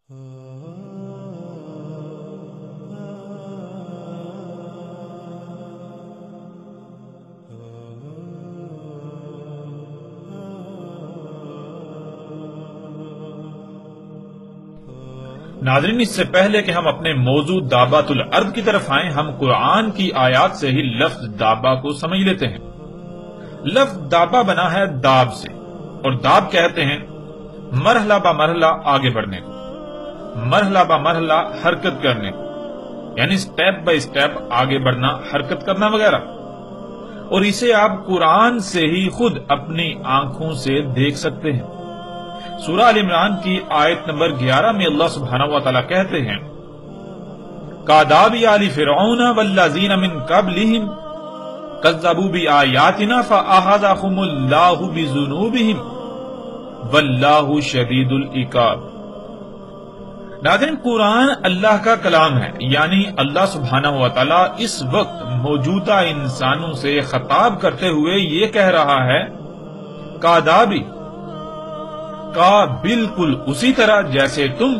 ناظرین، اس سے پہلے کہ ہم اپنے موضوع دابات الارض کی طرف آئیں، ہم قرآن کی آیات سے ہی لفظ دابا کو سمجھ لیتے ہیں۔ لفظ دابا بنا ہے داب سے، اور داب کہتے ہیں مرحلہ با مرحلہ آگے بڑھنے کو، مرحلہ با مرحلہ حرکت کرنے کو، یعنی سٹیپ بائی سٹیپ آگے بڑھنا، حرکت کرنا وغیرہ۔ اور اسے آپ قرآن سے ہی خود اپنی آنکھوں سے دیکھ سکتے ہیں۔ سورہ آل عمران کی آیت نمبر 11 میں اللہ سبحانہ و تعالیٰ کہتے ہیں کاداب آل فرعون والذین من قبلہم کذبوا بآیاتنا فأخذہم اللہ بذنوبہم واللہ شدید العقاب۔ ناظرین، قرآن اللہ کا کلام ہے، یعنی اللہ سبحانہ و تعالیٰ اس وقت موجودہ انسانوں سے خطاب کرتے ہوئے یہ کہہ رہا ہے کادابی کا بالکل اسی طرح جیسے تم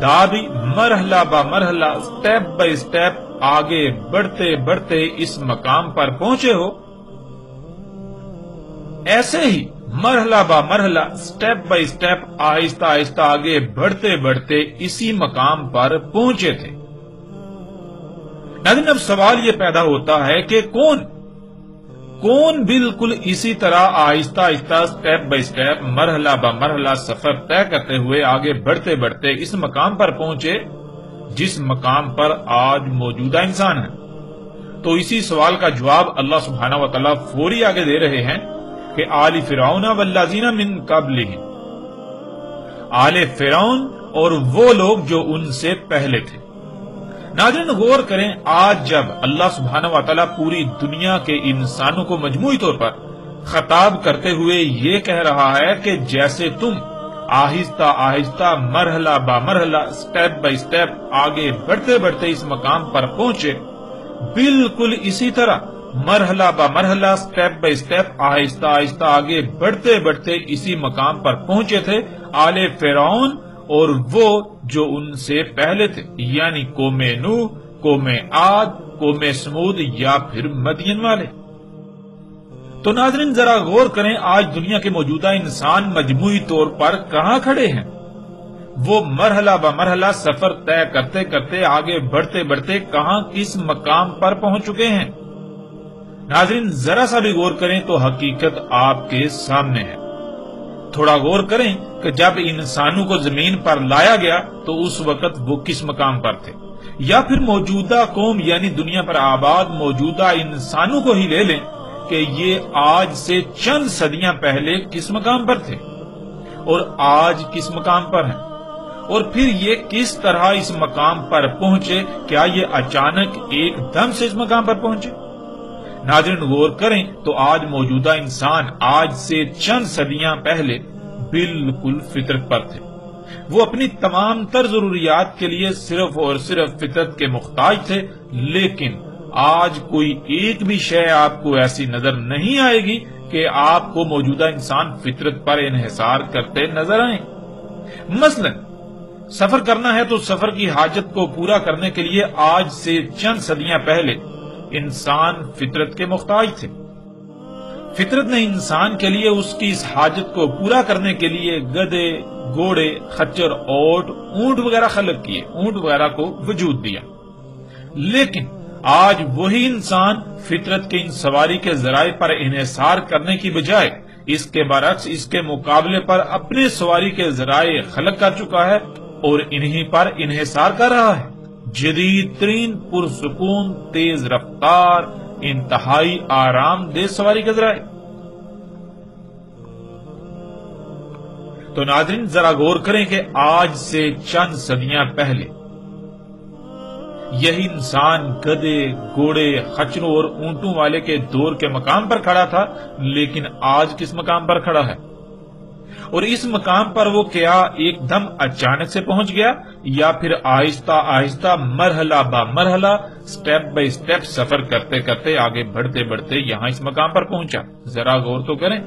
دابی مرحلہ با مرحلہ سٹیپ بائی سٹیپ آگے بڑھتے بڑھتے اس مقام پر پہنچے ہو، ایسے ہی مرحلہ با مرحلہ سٹیپ بائی سٹیپ آہستہ آہستہ آگے بڑھتے بڑھتے اسی مقام پر پہنچے تھے۔ ناظرین، اب سوال یہ پیدا ہوتا ہے کہ کون بالکل اسی طرح آہستہ آہستہ سٹیپ بائی سٹیپ مرحلہ با مرحلہ سفر طے کرتے ہوئے آگے بڑھتے بڑھتے اس مقام پر پہنچے جس مقام پر آج موجودہ انسان ہے؟ تو اسی سوال کا جواب اللہ سبحانہ و تعالیٰ فوری آگے دے رہے ہیں کہ آل فرعون والذین من قبلہم، آل فرعون اور وہ لوگ جو ان سے پہلے تھے۔ ناظرین، غور کریں، آج جب اللہ سبحانہ و تعالیٰ پوری دنیا کے انسانوں کو مجموعی طور پر خطاب کرتے ہوئے یہ کہہ رہا ہے کہ جیسے تم آہستہ آہستہ مرحلہ با مرحلہ سٹیپ بائی سٹیپ آگے بڑھتے بڑھتے اس مقام پر پہنچے، بالکل اسی طرح مرحلہ با مرحلہ سٹیپ بائی سٹیپ آہستہ آہستہ آگے بڑھتے بڑھتے اسی مقام پر پہنچے تھے آل فرعون اور وہ جو ان سے پہلے تھے، یعنی قوم نوح، قوم عاد، قوم سمود یا پھر مدین والے۔ تو ناظرین، ذرا غور کریں، آج دنیا کے موجودہ انسان مجموعی طور پر کہاں کھڑے ہیں؟ وہ مرحلہ با مرحلہ سفر طے کرتے کرتے آگے بڑھتے بڑھتے کہاں کس مقام پر پہنچ چکے ہیں؟ ناظرین، ذرا سا بھی غور کریں تو حقیقت آپ کے سامنے ہے۔ تھوڑا غور کریں کہ جب انسانوں کو زمین پر لایا گیا تو اس وقت وہ کس مقام پر تھے، یا پھر موجودہ قوم یعنی دنیا پر آباد موجودہ انسانوں کو ہی لے لیں کہ یہ آج سے چند صدیاں پہلے کس مقام پر تھے اور آج کس مقام پر ہیں، اور پھر یہ کس طرح اس مقام پر پہنچے؟ کیا یہ اچانک ایک دم سے اس مقام پر پہنچے؟ ناظرین، غور کریں تو آج موجودہ انسان آج سے چند صدیاں پہلے بالکل فطرت پر تھے۔ وہ اپنی تمام تر ضروریات کے لیے صرف اور صرف فطرت کے محتاج تھے، لیکن آج کوئی ایک بھی شے آپ کو ایسی نظر نہیں آئے گی کہ آپ کو موجودہ انسان فطرت پر انحصار کرتے نظر آئیں۔ مثلا سفر کرنا ہے تو سفر کی حاجت کو پورا کرنے کے لیے آج سے چند صدیاں پہلے انسان فطرت کے محتاج تھے۔ فطرت نے انسان کے لیے اس کی اس حاجت کو پورا کرنے کے لیے گدھے، گھوڑے، خچر، اونٹ وغیرہ خلق کیے، اونٹ وغیرہ کو وجود دیا۔ لیکن آج وہی انسان فطرت کے ان سواری کے ذرائع پر انحصار کرنے کی بجائے اس کے برعکس اس کے مقابلے پر اپنے سواری کے ذرائع خلق کر چکا ہے اور انہی پر انحصار کر رہا ہے۔ جدید ترین پرسکون، تیز رفتار، انتہائی آرام دہ سواری کے ذرائع۔ تو ناظرین، ذرا غور کریں کہ آج سے چند صدیاں پہلے یہی انسان گدھے، گھوڑے، خچروں اور اونٹوں والے کے دور کے مقام پر کھڑا تھا، لیکن آج کس مقام پر کھڑا ہے؟ اور اس مقام پر وہ کیا ایک دم اچانک سے پہنچ گیا، یا پھر آہستہ آہستہ مرحلہ با مرحلہ سٹیپ بائی سٹیپ سفر کرتے کرتے آگے بڑھتے بڑھتے یہاں اس مقام پر پہنچا؟ ذرا غور تو کریں۔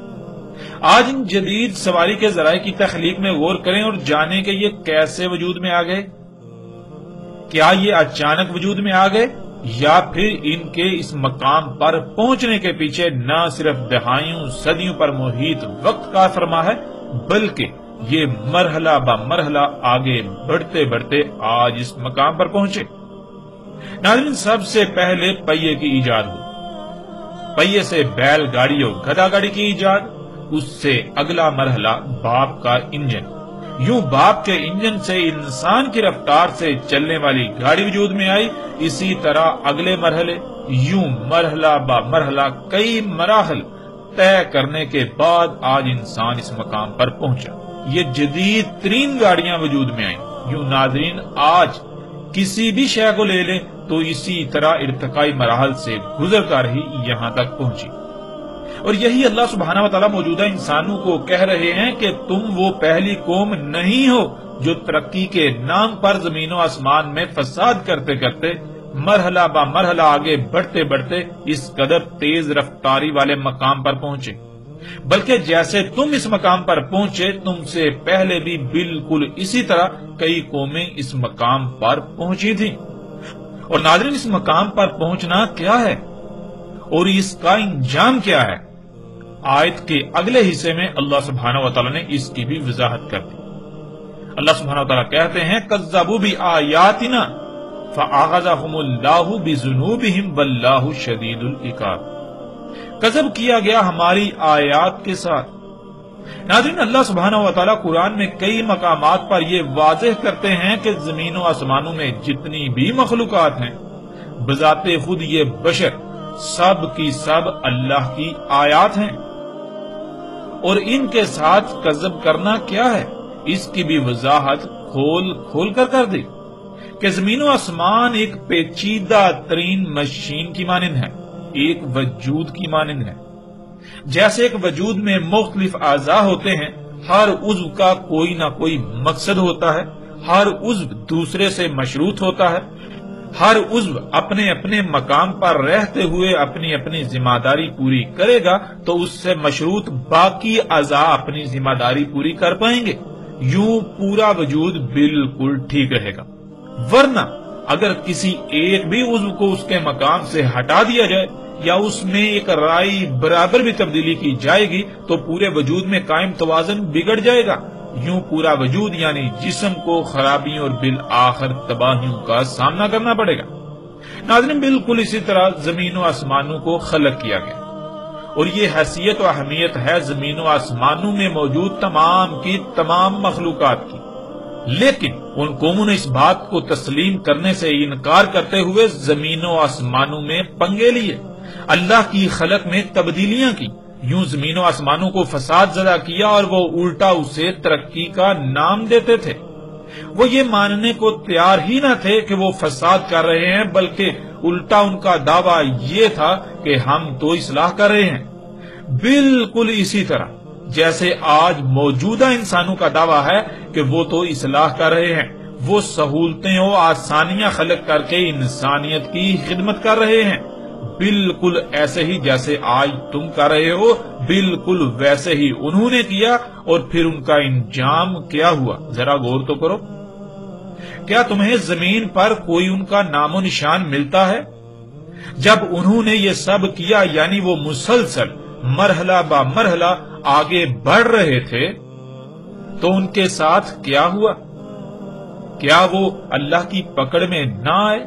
آج ان جدید سواری کے ذرائع کی تخلیق میں غور کریں اور جانیں کہ یہ کیسے وجود میں آ گئے۔ کیا یہ اچانک وجود میں آ گئے یا پھر ان کے اس مقام پر پہنچنے کے پیچھے نہ صرف دہائیوں صدیوں پر محیط وقت کا فرما ہے، بلکہ یہ مرحلہ با مرحلہ آگے بڑھتے بڑھتے آج اس مقام پر پہنچے۔ ناظرین، سب سے پہلے پہیے کی ایجاد ہوئی، پہیے سے بیل گاڑی اور گدا گاڑی کی ایجاد، اس سے اگلا مرحلہ باپ کا انجن، یوں باپ کے انجن سے انسان کی رفتار سے چلنے والی گاڑی وجود میں آئی۔ اسی طرح اگلے مرحلے، یوں مرحلہ با مرحلہ کئی مراحل طے کرنے کے بعد آج انسان اس مقام پر پہنچا۔ یہ جدید ترین گاڑیاں وجود میں آئیں۔ یوں ناظرین، آج کسی بھی شے کو لے لیں تو اسی طرح ارتقائی مراحل سے گزر کر ہی یہاں تک پہنچی، اور یہی اللہ سبحانہ و تعالیٰ موجودہ انسانوں کو کہہ رہے ہیں کہ تم وہ پہلی قوم نہیں ہو جو ترقی کے نام پر زمین و آسمان میں فساد کرتے کرتے مرحلہ با مرحلہ آگے بڑھتے بڑھتے اس قدر تیز رفتاری والے مقام پر پہنچے، بلکہ جیسے تم اس مقام پر پہنچے تم سے پہلے بھی بالکل اسی طرح کئی قومیں اس مقام پر پہنچی تھیں۔ اور ناظرین، اس مقام پر پہنچنا کیا ہے اور اس کا انجام کیا ہے؟ آیت کے اگلے حصے میں اللہ سبحانہ و تعالیٰ نے اس کی بھی وضاحت کر دی۔ اللہ سبحانہ و تعالیٰ کہتے ہیں کذبوا بآیاتنا فأخذهم اللہ بذنوبہم واللہ شدید العقاب۔ کذب کیا گیا ہماری آیات کے ساتھ۔ ناظرین، اللہ سبحانہ و تعالیٰ قرآن میں کئی مقامات پر یہ واضح کرتے ہیں کہ زمین و آسمانوں میں جتنی بھی مخلوقات ہیں بذات خود یہ بشر سب کی سب اللہ کی آیات ہیں، اور ان کے ساتھ کذب کرنا کیا ہے اس کی بھی وضاحت کھول کر دی کہ زمین و آسمان ایک پیچیدہ ترین مشین کی مانند ہے، ایک وجود کی مانند ہے۔ جیسے ایک وجود میں مختلف اعضاء ہوتے ہیں، ہر عضو کا کوئی نہ کوئی مقصد ہوتا ہے، ہر عضو دوسرے سے مشروط ہوتا ہے، ہر عضو اپنے اپنے مقام پر رہتے ہوئے اپنی اپنی ذمہ داری پوری کرے گا تو اس سے مشروط باقی اعضاء اپنی ذمہ داری پوری کر پائیں گے، یوں پورا وجود بالکل ٹھیک رہے گا۔ ورنہ اگر کسی ایک بھی عضو کو اس کے مقام سے ہٹا دیا جائے یا اس میں ایک رائی برابر بھی تبدیلی کی جائے گی تو پورے وجود میں قائم توازن بگڑ جائے گا، یوں پورا وجود یعنی جسم کو خرابیوں اور بالآخر تباہیوں کا سامنا کرنا پڑے گا۔ ناظرین، بالکل اسی طرح زمین و آسمانوں کو خلق کیا گیا، اور یہ حیثیت و اہمیت ہے زمین و آسمانوں میں موجود تمام کی تمام مخلوقات کی، لیکن ان قوموں نے اس بات کو تسلیم کرنے سے انکار کرتے ہوئے زمین و آسمانوں میں پنگے لیے، اللہ کی خلق میں تبدیلیاں کی، یوں زمین و آسمانوں کو فساد زدہ کیا اور وہ الٹا اسے ترقی کا نام دیتے تھے۔ وہ یہ ماننے کو تیار ہی نہ تھے کہ وہ فساد کر رہے ہیں، بلکہ الٹا ان کا دعویٰ یہ تھا کہ ہم تو اصلاح کر رہے ہیں، بالکل اسی طرح جیسے آج موجودہ انسانوں کا دعویٰ ہے کہ وہ تو اصلاح کر رہے ہیں، وہ سہولتیں و آسانیاں خلق کر کے انسانیت کی خدمت کر رہے ہیں، بالکل ایسے ہی جیسے آج تم کر رہے ہو، بالکل ویسے ہی انہوں نے کیا، اور پھر ان کا انجام کیا ہوا ذرا غور تو کرو۔ کیا تمہیں زمین پر کوئی ان کا نام و نشان ملتا ہے؟ جب انہوں نے یہ سب کیا یعنی وہ مسلسل مرحلہ با مرحلہ آگے بڑھ رہے تھے تو ان کے ساتھ کیا ہوا؟ کیا وہ اللہ کی پکڑ میں نہ آئے؟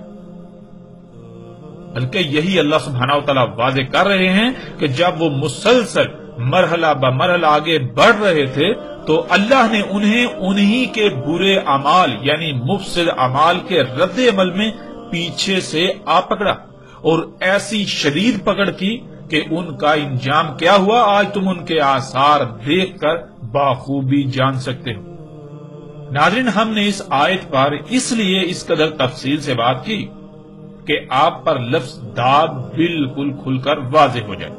بلکہ یہی اللہ سبحانہ و تعالیٰ واضح کر رہے ہیں کہ جب وہ مسلسل مرحلہ با مرحلہ آگے بڑھ رہے تھے تو اللہ نے انہیں انہی کے برے اعمال یعنی مفسد اعمال کے رد عمل میں پیچھے سے آ پکڑا، اور ایسی شدید پکڑ کی کہ ان کا انجام کیا ہوا آج تم ان کے آثار دیکھ کر بخوبی جان سکتے ہو۔ ناظرین، ہم نے اس آیت پر اس لیے اس قدر تفصیل سے بات کی کہ آپ پر لفظ داب بالکل کھل کر واضح ہو جائے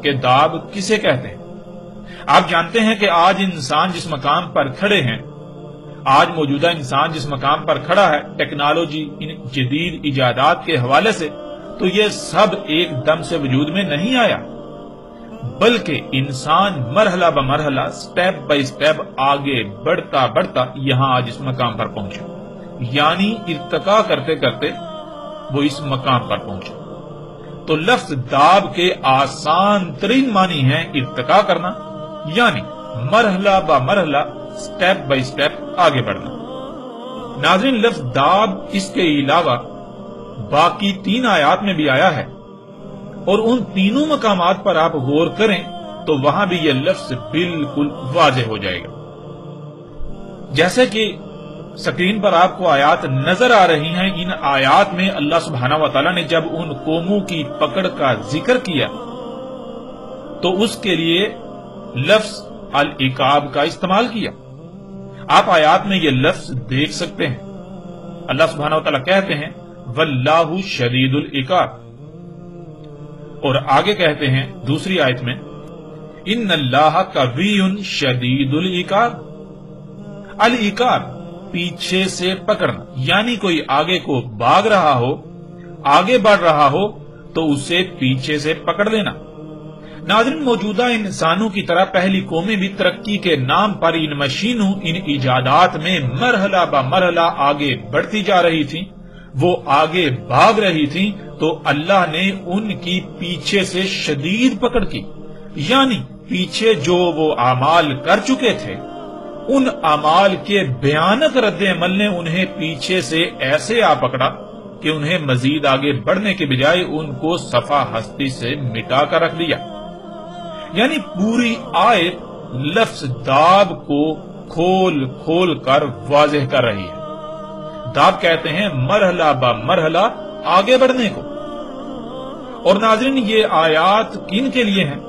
کہ داب کسے کہتے ہیں۔ آپ جانتے ہیں کہ آج انسان جس مقام پر کھڑے ہیں، آج موجودہ انسان جس مقام پر کھڑا ہے ٹیکنالوجی ان جدید ایجادات کے حوالے سے، تو یہ سب ایک دم سے وجود میں نہیں آیا، بلکہ انسان مرحلہ بمرحلہ سٹیپ بائی سٹیپ آگے بڑھتا بڑھتا یہاں آج اس مقام پر پہنچا، یعنی ارتقا کرتے کرتے وہ اس مقام پر پہنچا۔ تو لفظ داب کے آسان ترین معنی ہے ارتقا کرنا، یعنی مرحلہ بمرحلہ سٹیپ بائی سٹیپ آگے بڑھنا۔ ناظرین، لفظ داب اس کے علاوہ باقی 3 آیات میں بھی آیا ہے، اور ان تینوں مقامات پر آپ غور کریں تو وہاں بھی یہ لفظ بالکل واضح ہو جائے گا۔ جیسے کہ سکرین پر آپ کو آیات نظر آ رہی ہیں، ان آیات میں اللہ سبحانہ و تعالیٰ نے جب ان قوموں کی پکڑ کا ذکر کیا تو اس کے لیے لفظ العقاب کا استعمال کیا۔ آپ آیات میں یہ لفظ دیکھ سکتے ہیں، اللہ سبحانہ و تعالیٰ کہتے ہیں واللہ شدید العقاب، اور آگے کہتے ہیں دوسری آیت میں ان اللہ قوی شدید العقاب۔ العقاب پیچھے سے پکڑنا، یعنی کوئی آگے کو بھاگ رہا ہو، آگے بڑھ رہا ہو تو اسے پیچھے سے پکڑ لینا۔ ناظرین، موجودہ انسانوں کی طرح پہلی قومیں بھی ترقی کے نام پر ان مشینوں، ان ایجادات میں مرحلہ بمرحلہ آگے بڑھتی جا رہی تھیں، وہ آگے بھاگ رہی تھیں، تو اللہ نے ان کی پیچھے سے شدید پکڑ کی، یعنی پیچھے جو وہ اعمال کر چکے تھے ان اعمال کے بھیانک رد عمل نے انہیں پیچھے سے ایسے آ پکڑا کہ انہیں مزید آگے بڑھنے کے بجائے ان کو صفحہ ہستی سے مٹا کر رکھ دیا۔ یعنی پوری آیت لفظ داب کو کھول کھول کر واضح کر رہی ہے۔ داب کہتے ہیں مرحلہ بمرحلہ آگے بڑھنے کو۔ اور ناظرین، یہ آیات کن کے لیے ہیں؟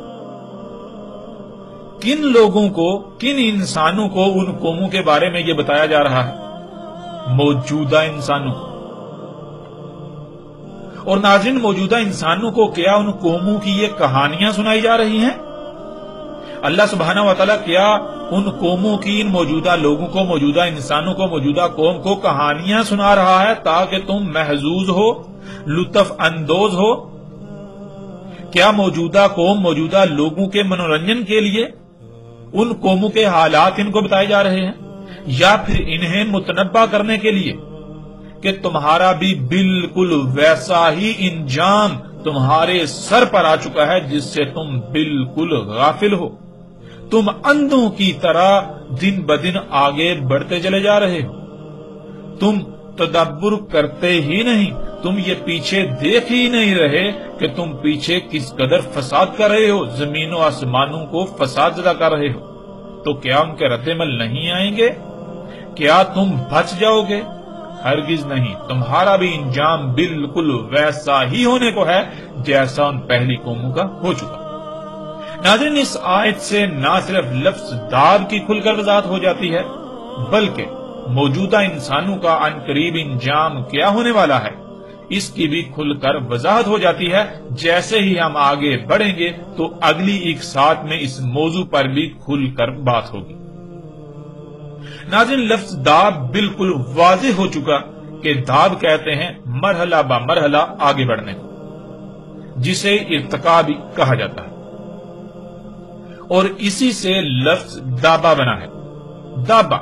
کن لوگوں کو، کن انسانوں کو ان قوموں کے بارے میں یہ بتایا جا رہا ہے؟ موجودہ انسانوں کو۔ اور ناظرین، موجودہ انسانوں کو کیا ان قوموں کی یہ کہانیاں سنائی جا رہی ہیں؟ اللہ سبحانہ و تعالیٰ کیا ان قوموں کی، ان موجودہ لوگوں کو، موجودہ انسانوں کو، موجودہ قوم کو کہانیاں سنا رہا ہے تاکہ تم محظوظ ہو، لطف اندوز ہو؟ کیا موجودہ قوم، موجودہ لوگوں کے منورنجن کے لیے ان قوموں کے حالات ان کو بتائے جا رہے ہیں، یا پھر انہیں متنبہ کرنے کے لیے کہ تمہارا بھی بالکل ویسا ہی انجام تمہارے سر پر آ چکا ہے جس سے تم بالکل غافل ہو؟ تم اندھوں کی طرح دن بدن آگے بڑھتے چلے جا رہے ہو، تم تدبر کرتے ہی نہیں، تم یہ پیچھے دیکھ ہی نہیں رہے کہ تم پیچھے کس قدر فساد کر رہے ہو، زمین و آسمانوں کو فساد زدہ کر رہے ہو۔ تو کیا ان کے رد عمل نہیں آئیں گے؟ کیا تم بچ جاؤ گے؟ ہرگز نہیں، تمہارا بھی انجام بالکل ویسا ہی ہونے کو ہے جیسا ان پہلی قوموں کا ہو چکا۔ ناظرین، اس آیت سے نہ صرف لفظ داب کی کھل کر وضاحت ہو جاتی ہے بلکہ موجودہ انسانوں کا عنقریب انجام کیا ہونے والا ہے اس کی بھی کھل کر وضاحت ہو جاتی ہے۔ جیسے ہی ہم آگے بڑھیں گے تو اگلی ایک ساتھ میں اس موضوع پر بھی کھل کر بات ہوگی۔ ناظرین، لفظ داب بالکل واضح ہو چکا کہ داب کہتے ہیں مرحلہ بمرحلہ آگے بڑھنے کو، جسے ارتقا بھی کہا جاتا ہے، اور اسی سے لفظ دابا بنا ہے۔ دابا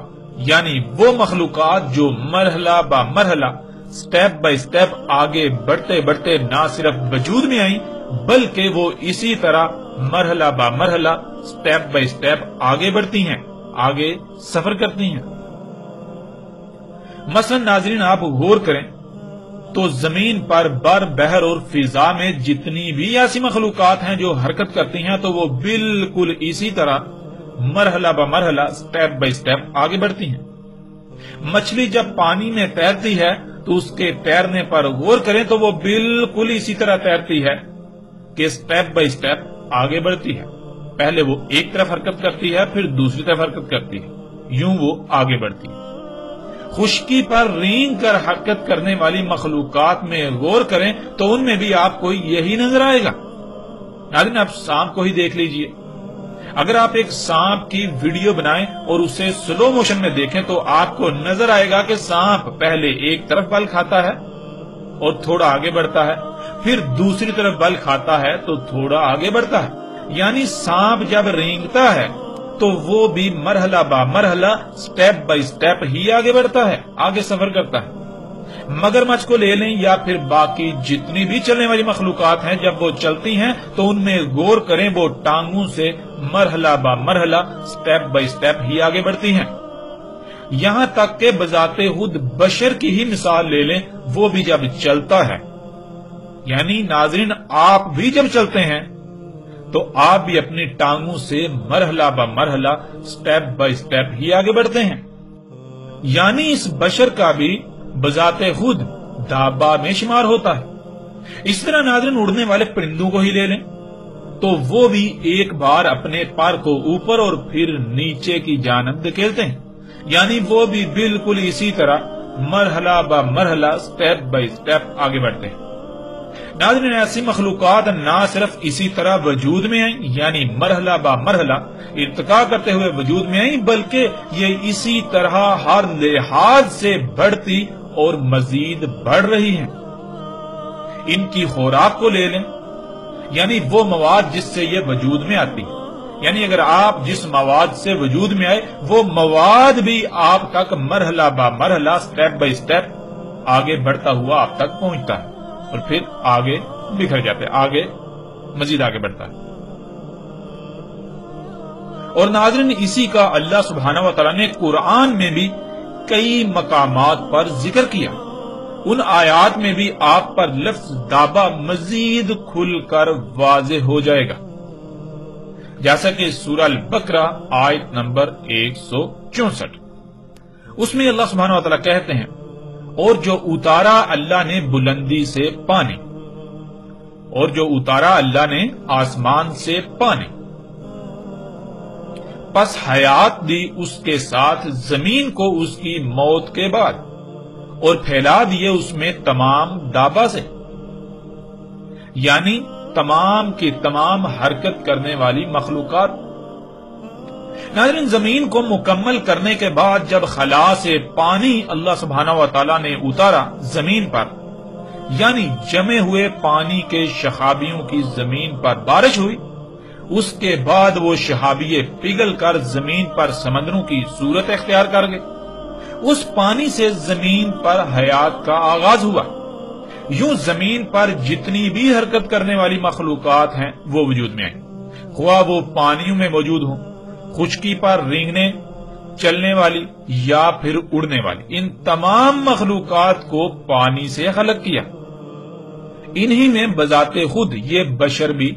یعنی وہ مخلوقات جو مرحلہ بمرحلہ، سٹیپ بائی سٹیپ آگے بڑھتے بڑھتے نہ صرف وجود میں آئیں بلکہ وہ اسی طرح مرحلہ بمرحلہ، سٹیپ بائی سٹیپ آگے بڑھتی ہیں، آگے سفر کرتی ہیں۔ مثلا ناظرین، آپ غور کریں تو زمین پر، بر، بحر اور فضا میں جتنی بھی ایسی مخلوقات ہیں جو حرکت کرتی ہیں تو وہ بالکل اسی طرح مرحلہ بمرحلہ، سٹیپ بائی سٹیپ آگے بڑھتی ہیں۔ مچھلی جب پانی میں تیرتی ہے تو اس کے تیرنے پر غور کریں تو وہ بالکل اسی طرح تیرتی ہے کہ سٹیپ بائی سٹیپ آگے بڑھتی ہے۔ پہلے وہ ایک طرف حرکت کرتی ہے، پھر دوسری طرف حرکت کرتی ہے، یوں وہ آگے بڑھتی ہے۔ خشکی پر رینگ کر حرکت کرنے والی مخلوقات میں غور کریں تو ان میں بھی آپ کو یہی نظر آئے گا۔ ناظرین، آپ سانپ کو ہی دیکھ لیجئے، اگر آپ ایک سانپ کی ویڈیو بنائیں اور اسے سلو موشن میں دیکھیں تو آپ کو نظر آئے گا کہ سانپ پہلے ایک طرف بل کھاتا ہے اور تھوڑا آگے بڑھتا ہے، پھر دوسری طرف بل کھاتا ہے تو تھوڑا آگے بڑھتا ہے، یعنی سانپ جب رینگتا ہے تو وہ بھی مرحلہ با مرحلہ سٹیپ بائی سٹیپ ہی آگے بڑھتا ہے، آگے سفر کرتا ہے۔ مگرمچھ کو لے لیں یا پھر باقی جتنی بھی چلنے والی مخلوقات ہیں، جب وہ چلتی ہیں تو ان میں غور کریں، وہ ٹانگوں سے مرحلہ با مرحلہ سٹیپ بائی سٹیپ ہی آگے بڑھتی ہیں۔ یہاں تک کہ بذات خود بشر کی ہی مثال لے لیں، وہ بھی جب چلتا ہے، یعنی ناظرین آپ بھی جب چلتے ہیں تو آپ بھی اپنی ٹانگوں سے مرحلہ با مرحلہ سٹیپ بائی سٹیپ ہی آگے بڑھتے ہیں، یعنی اس بشر کا بھی بذات خود دابہ میں شمار ہوتا ہے۔ اس طرح ناظرین اڑنے والے پرندوں کو ہی لے لیں تو وہ بھی ایک بار اپنے پر کو اوپر اور پھر نیچے کی جانب دھکیلتے ہیں، یعنی وہ بھی بالکل اسی طرح مرحلہ با مرحلہ سٹیپ بائی سٹیپ آگے بڑھتے ہیں۔ ناظرین ایسی مخلوقات نہ صرف اسی طرح وجود میں آئیں، یعنی مرحلہ با مرحلہ ارتقا کرتے ہوئے وجود میں آئیں، بلکہ یہ اسی طرح ہر لحاظ سے بڑھتی اور مزید بڑھ رہی ہیں۔ ان کی خوراک کو لے لیں، یعنی وہ مواد جس سے یہ وجود میں آتی ہے، یعنی اگر آپ جس مواد سے وجود میں آئے وہ مواد بھی آپ تک مرحلہ با مرحلہ سٹیپ بائی سٹیپ آگے بڑھتا ہوا آپ تک پہنچتا ہے اور پھر آگے بکھر جاتے، آگے مزید آگے بڑھتا ہے۔ اور ناظرین اسی کا اللہ سبحانہ و تعالیٰ نے قرآن میں بھی کئی مقامات پر ذکر کیا، ان آیات میں بھی آپ پر لفظ دابہ مزید کھل کر واضح ہو جائے گا، جیسا کہ سورہ البقرہ آیت نمبر 164، اس میں اللہ سبحانہ و تعالیٰ کہتے ہیں، اور جو اتارا اللہ نے بلندی سے پانی، اور جو اتارا اللہ نے آسمان سے پانی، پس حیات دی اس کے ساتھ زمین کو اس کی موت کے بعد، اور پھیلا دیے اس میں تمام دابہ سے، یعنی تمام کی تمام حرکت کرنے والی مخلوقات۔ ناظرین زمین کو مکمل کرنے کے بعد جب خلا سے پانی اللہ سبحانہ و تعالیٰ نے اتارا زمین پر، یعنی جمے ہوئے پانی کے شہابیوں کی زمین پر بارش ہوئی، اس کے بعد وہ شہابیے پگھل کر زمین پر سمندروں کی صورت اختیار کر گئے، اس پانی سے زمین پر حیات کا آغاز ہوا۔ یوں زمین پر جتنی بھی حرکت کرنے والی مخلوقات ہیں وہ وجود میں آئیں، خواہ وہ پانیوں میں موجود ہوں، خشکی پر رینگنے چلنے والی یا پھر اڑنے والی، ان تمام مخلوقات کو پانی سے خلق کیا، انہی میں بذات خود یہ بشر بھی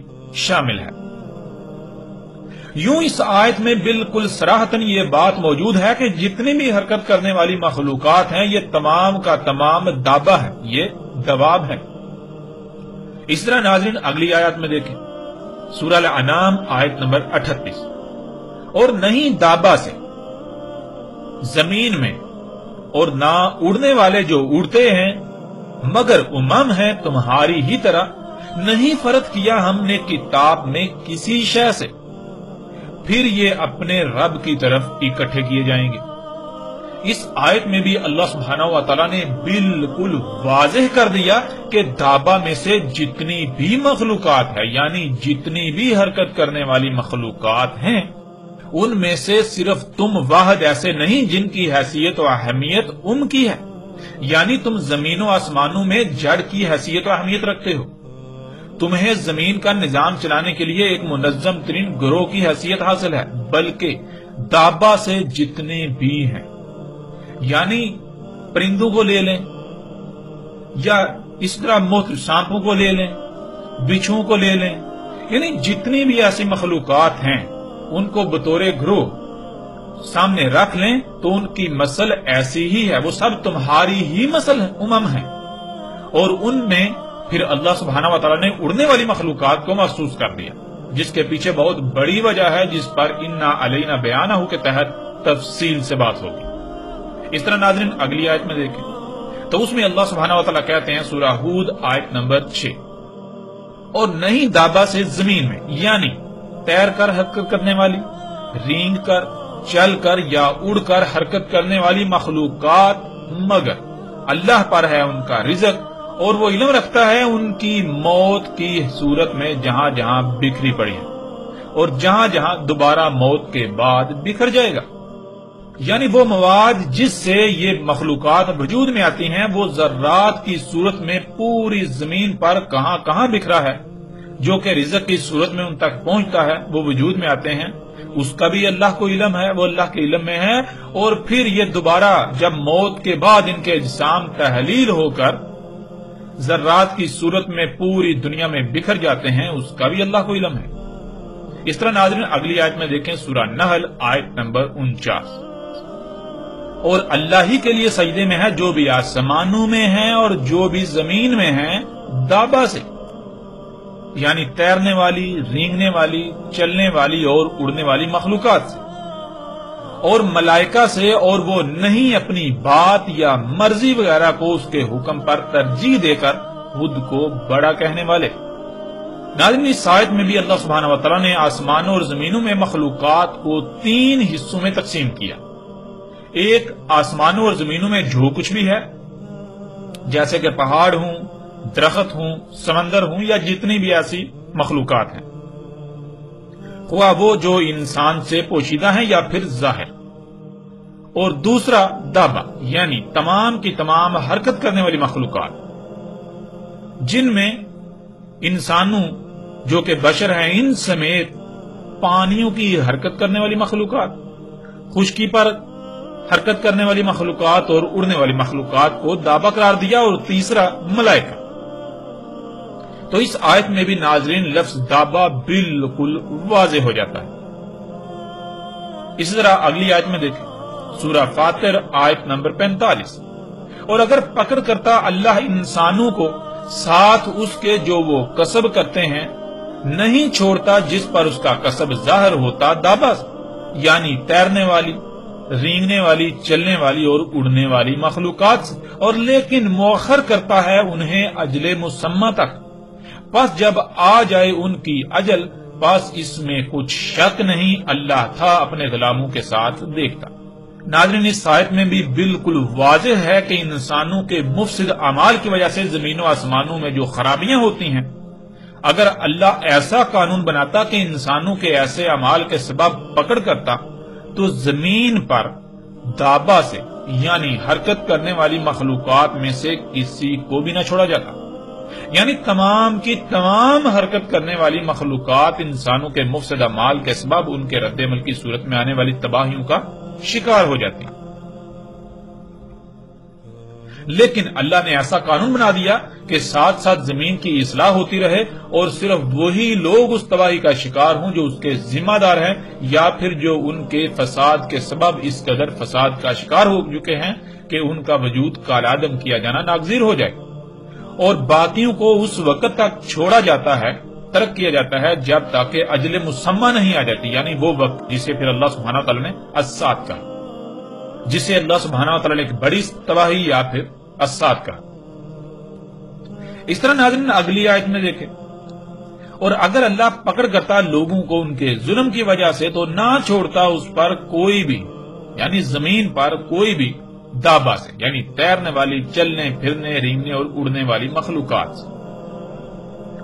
شامل ہے۔ یوں اس آیت میں بالکل صراحتاً یہ بات موجود ہے کہ جتنی بھی حرکت کرنے والی مخلوقات ہیں یہ تمام کا تمام دابہ ہے، یہ دواب ہے۔ اس طرح ناظرین اگلی آیت میں دیکھیں، سورہ الانعام آیت نمبر 38، اور نہیں دابہ سے زمین میں اور نہ اڑنے والے جو اڑتے ہیں مگر امم ہیں تمہاری ہی طرح، نہیں فرق کیا ہم نے کتاب میں کسی شے سے، پھر یہ اپنے رب کی طرف اکٹھے کیے جائیں گے۔ اس آیت میں بھی اللہ سبحانہ و تعالیٰ نے بالکل واضح کر دیا کہ دابہ میں سے جتنی بھی مخلوقات ہے، یعنی جتنی بھی حرکت کرنے والی مخلوقات ہیں، ان میں سے صرف تم واحد ایسے نہیں جن کی حیثیت و اہمیت کی ہے، یعنی تم زمین و آسمانوں میں جڑ کی حیثیت و اہمیت رکھتے ہو، تمہیں زمین کا نظام چلانے کے لیے ایک منظم ترین گروہ کی حیثیت حاصل ہے، بلکہ دابہ سے جتنے بھی ہیں، یعنی پرندوں کو لے لیں یا اس طرح مختلف سانپوں کو لے لیں، بچھوؤں کو لے لیں، یعنی جتنی بھی ایسی مخلوقات ہیں ان کو بطور گروہ سامنے رکھ لیں تو ان کی مسل ایسی ہی ہے، وہ سب تمہاری ہی مسل امم ہے، اور ان میں پھر اللہ سبحانہ و تعالیٰ نے اڑنے والی مخلوقات کو محسوس کر دیا، جس کے پیچھے بہت بڑی وجہ ہے، جس پر انا علینا بیانہ کے تحت تفصیل سے بات ہوگی۔ اس طرح ناظرین اگلی آیت میں دیکھیں تو اس میں اللہ سبحانہ و تعالیٰ کہتے ہیں، سورہ ہود آیت نمبر 6، اور نہیں دابہ سے زمین میں، یعنی تیر کر حرکت کرنے والی، رینگ کر، چل کر یا اڑ کر حرکت کرنے والی مخلوقات، مگر اللہ پر ہے ان کا رزق اور وہ علم رکھتا ہے ان کی موت کی صورت میں جہاں جہاں بکھری پڑی ہے۔ اور جہاں جہاں دوبارہ موت کے بعد بکھر جائے گا۔ یعنی وہ مواد جس سے یہ مخلوقات وجود میں آتی ہیں وہ ذرات کی صورت میں پوری زمین پر کہاں کہاں بکھرا ہے، جو کہ رزق کی صورت میں ان تک پہنچتا ہے، وہ وجود میں آتے ہیں، اس کا بھی اللہ کو علم ہے، وہ اللہ کے علم میں ہے۔ اور پھر یہ دوبارہ جب موت کے بعد ان کے اجسام تحلیل ہو کر ذرات کی صورت میں پوری دنیا میں بکھر جاتے ہیں، اس کا بھی اللہ کو علم ہے۔ اس طرح ناظرین اگلی آیت میں دیکھیں سورہ نحل آیت نمبر 49، اور اللہ ہی کے لیے سجدے میں ہے جو بھی آسمانوں میں ہیں اور جو بھی زمین میں ہیں دابا سے، یعنی تیرنے والی، رینگنے والی، چلنے والی اور اڑنے والی مخلوقات سے، اور ملائکہ سے، اور وہ نہیں اپنی بات یا مرضی وغیرہ کو اس کے حکم پر ترجیح دے کر خود کو بڑا کہنے والے۔ ناظرین اس آیت میں بھی اللہ سبحانہ وتعالی نے آسمانوں اور زمینوں میں مخلوقات کو 3 حصوں میں تقسیم کیا۔ ایک آسمانوں اور زمینوں میں جو کچھ بھی ہے، جیسے کہ پہاڑ ہوں، درخت ہوں، سمندر ہوں، یا جتنی بھی ایسی مخلوقات ہیں، خواہ وہ جو انسان سے پوشیدہ ہیں یا پھر ظاہر۔ اور دوسرا دابا، یعنی تمام کی تمام حرکت کرنے والی مخلوقات، جن میں انسانوں جو کہ بشر ہیں ان سمیت پانیوں کی حرکت کرنے والی مخلوقات، خشکی پر حرکت کرنے والی مخلوقات اور اڑنے والی مخلوقات کو دابا قرار دیا۔ اور تیسرا ملائکہ۔ تو اس آیت میں بھی ناظرین لفظ دابا بالکل واضح ہو جاتا ہے۔ اسی طرح اگلی آیت میں دیکھیں سورہ فاطر آیت نمبر 45، اور اگر پکڑ کرتا اللہ انسانوں کو ساتھ اس کے جو وہ کسب کرتے ہیں، نہیں چھوڑتا جس پر اس کا کسب ظاہر ہوتا دابا، یعنی تیرنے والی، رینگنے والی، چلنے والی اور اڑنے والی مخلوقات، اور لیکن مؤخر کرتا ہے انہیں اجل مسمى تک، پس جب آ جائے ان کی اجل، پس اس میں کچھ شک نہیں اللہ تھا اپنے غلاموں کے ساتھ دیکھتا۔ ناظرین اس آیت میں بھی بالکل واضح ہے کہ انسانوں کے مفسد اعمال کی وجہ سے زمین و آسمانوں میں جو خرابیاں ہوتی ہیں، اگر اللہ ایسا قانون بناتا کہ انسانوں کے ایسے اعمال کے سبب پکڑ کرتا، تو زمین پر دابا سے، یعنی حرکت کرنے والی مخلوقات میں سے کسی کو بھی نہ چھوڑا جاتا، یعنی تمام کی تمام حرکت کرنے والی مخلوقات انسانوں کے مفسد اعمال کے سبب ان کے رد عمل کی صورت میں آنے والی تباہیوں کا شکار ہو جاتی ہیں۔ لیکن اللہ نے ایسا قانون بنا دیا کہ ساتھ ساتھ زمین کی اصلاح ہوتی رہے، اور صرف وہی لوگ اس تباہی کا شکار ہوں جو اس کے ذمہ دار ہیں، یا پھر جو ان کے فساد کے سبب اس قدر فساد کا شکار ہو چکے ہیں کہ ان کا وجود کالعدم کیا جانا ناگزیر ہو جائے، اور باقیوں کو اس وقت تک چھوڑا جاتا ہے، ترک کیا جاتا ہے، جب تک کہ اجل مسمى نہیں آ جاتی، یعنی وہ وقت جسے پھر اللہ سبحانہ وتعالی نے الساعۃ کہا، جسے اللہ سبحانہ وتعالی نے ایک بڑی تباہی یا پھر الساعۃ کہا۔ اس طرح ناظرین اگلی آیت میں دیکھیں، اور اگر اللہ پکڑ کرتا لوگوں کو ان کے ظلم کی وجہ سے، تو نہ چھوڑتا اس پر کوئی بھی، یعنی زمین پر کوئی بھی دابا سے، یعنی تیرنے والی، چلنے پھرنے، رینگنے اور اڑنے والی مخلوقات سے،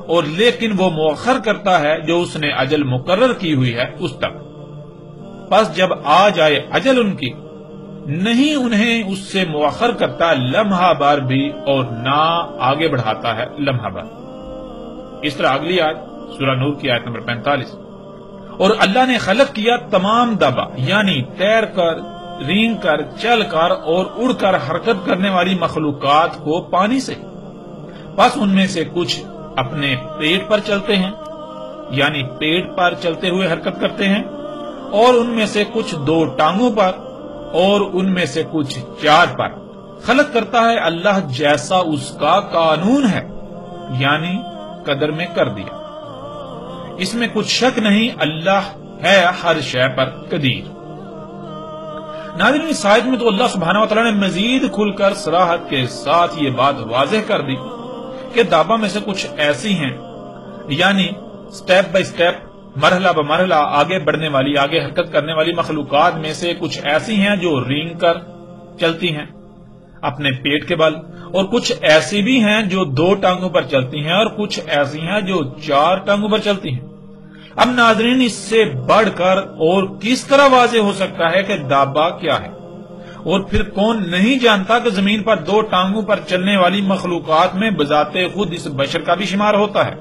اور لیکن وہ مؤخر کرتا ہے جو اس نے اجل مقرر کی ہوئی ہے اس تک، پس جب آ جائے اجل ان کی، نہیں انہیں اس سے مؤخر کرتا لمحہ بار بھی، اور نہ آگے بڑھاتا ہے لمحہ بار۔ اس طرح اگلی آیت سورہ نور کی آیت نمبر 45، اور اللہ نے خلق کیا تمام دابا، یعنی تیر کر، رینگ کر، چل کر اور اڑ کر حرکت کرنے والی مخلوقات کو پانی سے، پس ان میں سے کچھ اپنے پیٹ پر چلتے ہیں، یعنی پیٹ پر چلتے ہوئے حرکت کرتے ہیں، اور ان میں سے کچھ 2 ٹانگوں پر، اور ان میں سے کچھ 4 پر۔ خلق کرتا ہے اللہ جیسا اس کا قانون ہے، یعنی قدر میں کر دیا، اس میں کچھ شک نہیں، اللہ ہے ہر شے پر قدیر۔ ناظرین اس آیت میں تو اللہ سبحانہ وتعالی نے مزید کھل کر صراحت کے ساتھ یہ بات واضح کر دی کہ دابا میں سے کچھ ایسی ہیں، یعنی سٹیپ بائی سٹیپ، مرحلہ بمرحلہ آگے بڑھنے والی، آگے حرکت کرنے والی مخلوقات میں سے کچھ ایسی ہیں جو رینگ کر چلتی ہیں اپنے پیٹ کے بل، اور کچھ ایسی بھی ہیں جو 2 ٹانگوں پر چلتی ہیں، اور کچھ ایسی ہیں جو 4 ٹانگوں پر چلتی ہیں، اب ناظرین اس سے بڑھ کر اور کس طرح واضح ہو سکتا ہے کہ دابہ کیا ہے؟ اور پھر کون نہیں جانتا کہ زمین پر دو ٹانگوں پر چلنے والی مخلوقات میں بذات خود اس بشر کا بھی شمار ہوتا ہے۔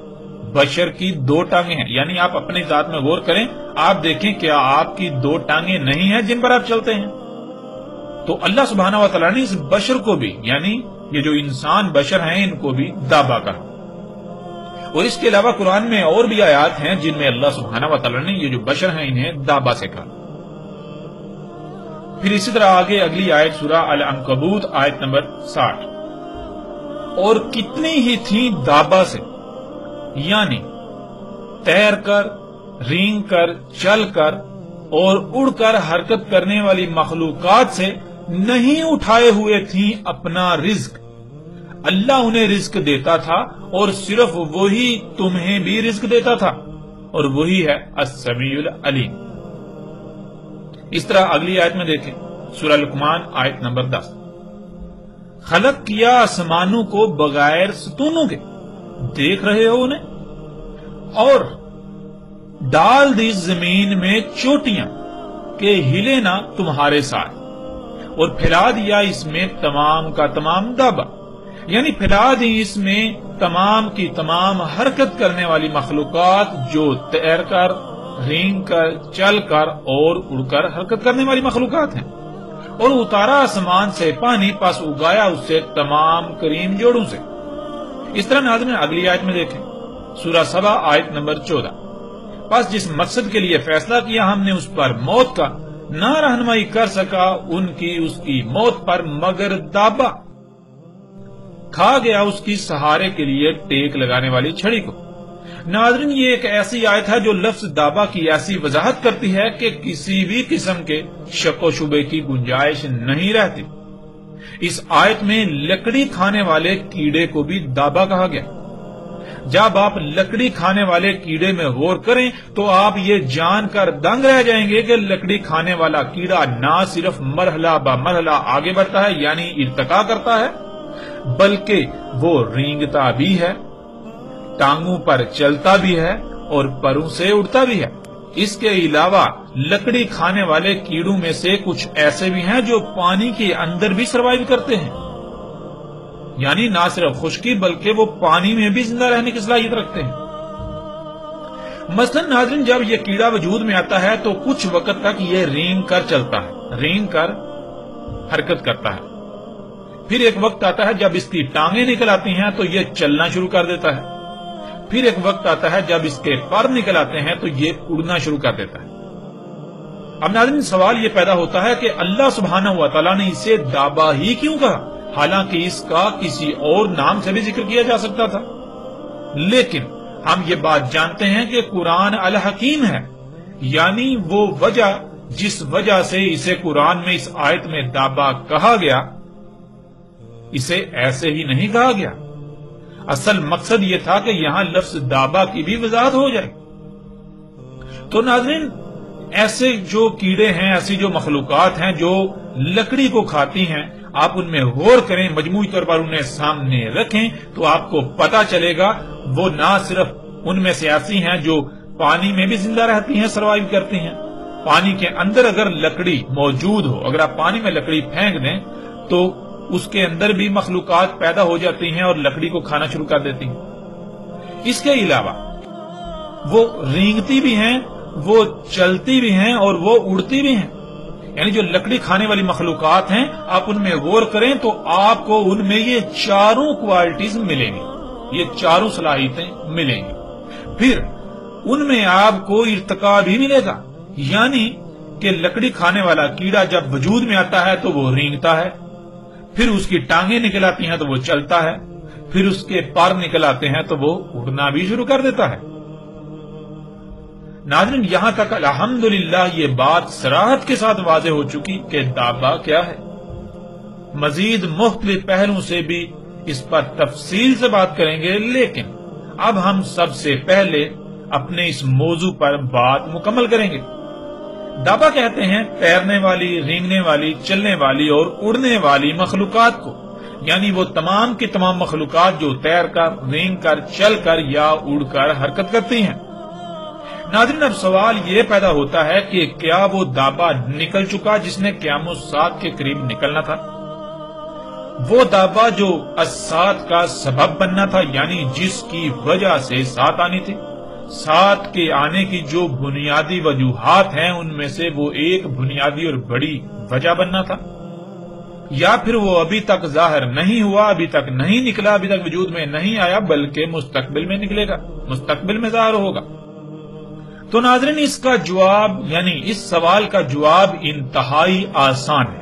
بشر کی دو ٹانگیں ہیں، یعنی آپ اپنی ذات میں غور کریں، آپ دیکھیں کیا آپ کی دو ٹانگیں نہیں ہیں جن پر آپ چلتے ہیں؟ تو اللہ سبحانہ و تعالیٰ نے اس بشر کو بھی، یعنی یہ جو انسان بشر ہیں، ان کو بھی دابہ کہا۔ اور اس کے علاوہ قرآن میں اور بھی آیات ہیں جن میں اللہ سبحانہ و تعالیٰ نے یہ جو بشر ہیں انہیں دابہ سے کہا۔ پھر اسی طرح آگے اگلی آیت سورہ العنکبوت آیت نمبر 60، اور کتنی ہی تھیں دابہ سے، یعنی تیر کر، رینگ کر، چل کر اور اڑ کر حرکت کرنے والی مخلوقات سے نہیں اٹھائے ہوئے تھیں اپنا رزق۔ اللہ انہیں رزق دیتا تھا اور صرف وہی تمہیں بھی رزق دیتا تھا، اور وہی ہے السمیع العلیم۔ اس طرح اگلی آیت میں دیکھیں سورہ لقمان آیت نمبر 10، خلق کیا آسمانوں کو بغیر ستونوں کے، دیکھ رہے ہو انہیں، اور ڈال دی زمین میں چوٹیاں کہ ہلے نہ تمہارے ساتھ، اور پھیلا دیا اس میں تمام کا تمام دابہ، یعنی پھیلا دی اس میں تمام کی تمام حرکت کرنے والی مخلوقات جو تیر کر، رینگ کر، چل کر اور اڑ کر حرکت کرنے والی مخلوقات ہیں، اور اتارا آسمان سے پانی، پس اگایا اس سے تمام کریم جوڑوں سے۔ اس طرح ناظرین اگلی آیت میں دیکھیں سورہ سبا آیت نمبر 14، پس جس مقصد کے لیے فیصلہ کیا ہم نے اس پر موت کا، نہ رہنمائی کر سکا ان کی اس کی موت پر مگر دابہ، کھا گیا اس کی سہارے کے لیے ٹیک لگانے والی چھڑی کو۔ ناظرین یہ ایک ایسی آیت ہے جو لفظ دابہ کی ایسی وضاحت کرتی ہے کہ کسی بھی قسم کے شک و شبے کی گنجائش نہیں رہتی۔ اس آیت میں لکڑی کھانے والے کیڑے کو بھی دابہ کہا گیا۔ جب آپ لکڑی کھانے والے کیڑے میں غور کریں تو آپ یہ جان کر دنگ رہ جائیں گے کہ لکڑی کھانے والا کیڑا نہ صرف مرحلہ بہ مرحلہ آگے بڑھتا ہے، یعنی ارتقا کرتا ہے، بلکہ وہ رینگتا بھی ہے، ٹانگوں پر چلتا بھی ہے اور پروں سے اڑتا بھی ہے۔ اس کے علاوہ لکڑی کھانے والے کیڑوں میں سے کچھ ایسے بھی ہیں جو پانی کے اندر بھی سروائیو کرتے ہیں، یعنی نہ صرف خشکی بلکہ وہ پانی میں بھی زندہ رہنے کی صلاحیت رکھتے ہیں۔ مثلا ناظرین جب یہ کیڑا وجود میں آتا ہے تو کچھ وقت تک یہ رینگ کر چلتا ہے، رینگ کر حرکت کرتا ہے، پھر ایک وقت آتا ہے جب اس کی ٹانگیں نکل آتی ہیں تو یہ چلنا شروع کر دیتا ہے، پھر ایک وقت آتا ہے جب اس کے پر نکل آتے ہیں تو یہ اڑنا شروع کر دیتا ہے۔ اب ناظرین سوال یہ پیدا ہوتا ہے کہ اللہ سبحانہ و تعالیٰ نے اسے دابہ ہی کیوں کہا، حالانکہ اس کا کسی اور نام سے بھی ذکر کیا جا سکتا تھا؟ لیکن ہم یہ بات جانتے ہیں کہ قرآن الحکیم ہے، یعنی وہ وجہ جس وجہ سے اسے قرآن میں اس آیت میں دابہ کہا گیا، اسے ایسے ہی نہیں کہا گیا۔ اصل مقصد یہ تھا کہ یہاں لفظ دابہ کی بھی وضاحت ہو جائے۔ تو ناظرین ایسے جو کیڑے ہیں، ایسی جو مخلوقات ہیں جو لکڑی کو کھاتی ہیں، آپ ان میں غور کریں، مجموعی طور پر انہیں سامنے رکھیں تو آپ کو پتا چلے گا وہ نہ صرف ان میں سے ایسی ہیں جو پانی میں بھی زندہ رہتی ہیں، سروائیو کرتی ہیں۔ پانی کے اندر اگر لکڑی موجود ہو، اگر آپ پانی میں لکڑی پھینک دیں تو اس کے اندر بھی مخلوقات پیدا ہو جاتی ہیں اور لکڑی کو کھانا شروع کر دیتی ہیں۔ اس کے علاوہ وہ رینگتی بھی ہیں، وہ چلتی بھی ہیں اور وہ اڑتی بھی ہیں، یعنی جو لکڑی کھانے والی مخلوقات ہیں آپ ان میں غور کریں تو آپ کو ان میں یہ چاروں کوالٹیز ملیں گی، یہ چاروں صلاحیتیں ملیں گی۔ پھر ان میں آپ کو ارتقا بھی ملے گا، یعنی کہ لکڑی کھانے والا کیڑا جب وجود میں آتا ہے تو وہ رینگتا ہے، پھر اس کی ٹانگیں نکل آتی ہیں تو وہ چلتا ہے، پھر اس کے پر نکل آتے ہیں تو وہ اڑنا بھی شروع کر دیتا ہے۔ ناظرین یہاں تک الحمدللہ یہ بات صراحت کے ساتھ واضح ہو چکی کہ دابہ کیا ہے۔ مزید مختلف پہلوؤں سے بھی اس پر تفصیل سے بات کریں گے، لیکن اب ہم سب سے پہلے اپنے اس موضوع پر بات مکمل کریں گے۔ دابہ کہتے ہیں تیرنے والی، رینگنے والی، چلنے والی اور اڑنے والی مخلوقات کو، یعنی وہ تمام کی تمام مخلوقات جو تیر کر، رینگ کر، چل کر یا اڑ کر حرکت کرتی ہیں۔ ناظرین اب سوال یہ پیدا ہوتا ہے کہ کیا وہ دابا نکل چکا جس نے قیام الساعت کے قریب نکلنا تھا؟ وہ دابا جو الساعت کا سبب بننا تھا، یعنی جس کی وجہ سے سات آنی تھی، سات کے آنے کی جو بنیادی وجوہات ہیں ان میں سے وہ ایک بنیادی اور بڑی وجہ بننا تھا، یا پھر وہ ابھی تک ظاہر نہیں ہوا، ابھی تک نہیں نکلا، ابھی تک وجود میں نہیں آیا، بلکہ مستقبل میں نکلے گا، مستقبل میں ظاہر ہوگا؟ تو ناظرین اس کا جواب، یعنی اس سوال کا جواب انتہائی آسان ہے۔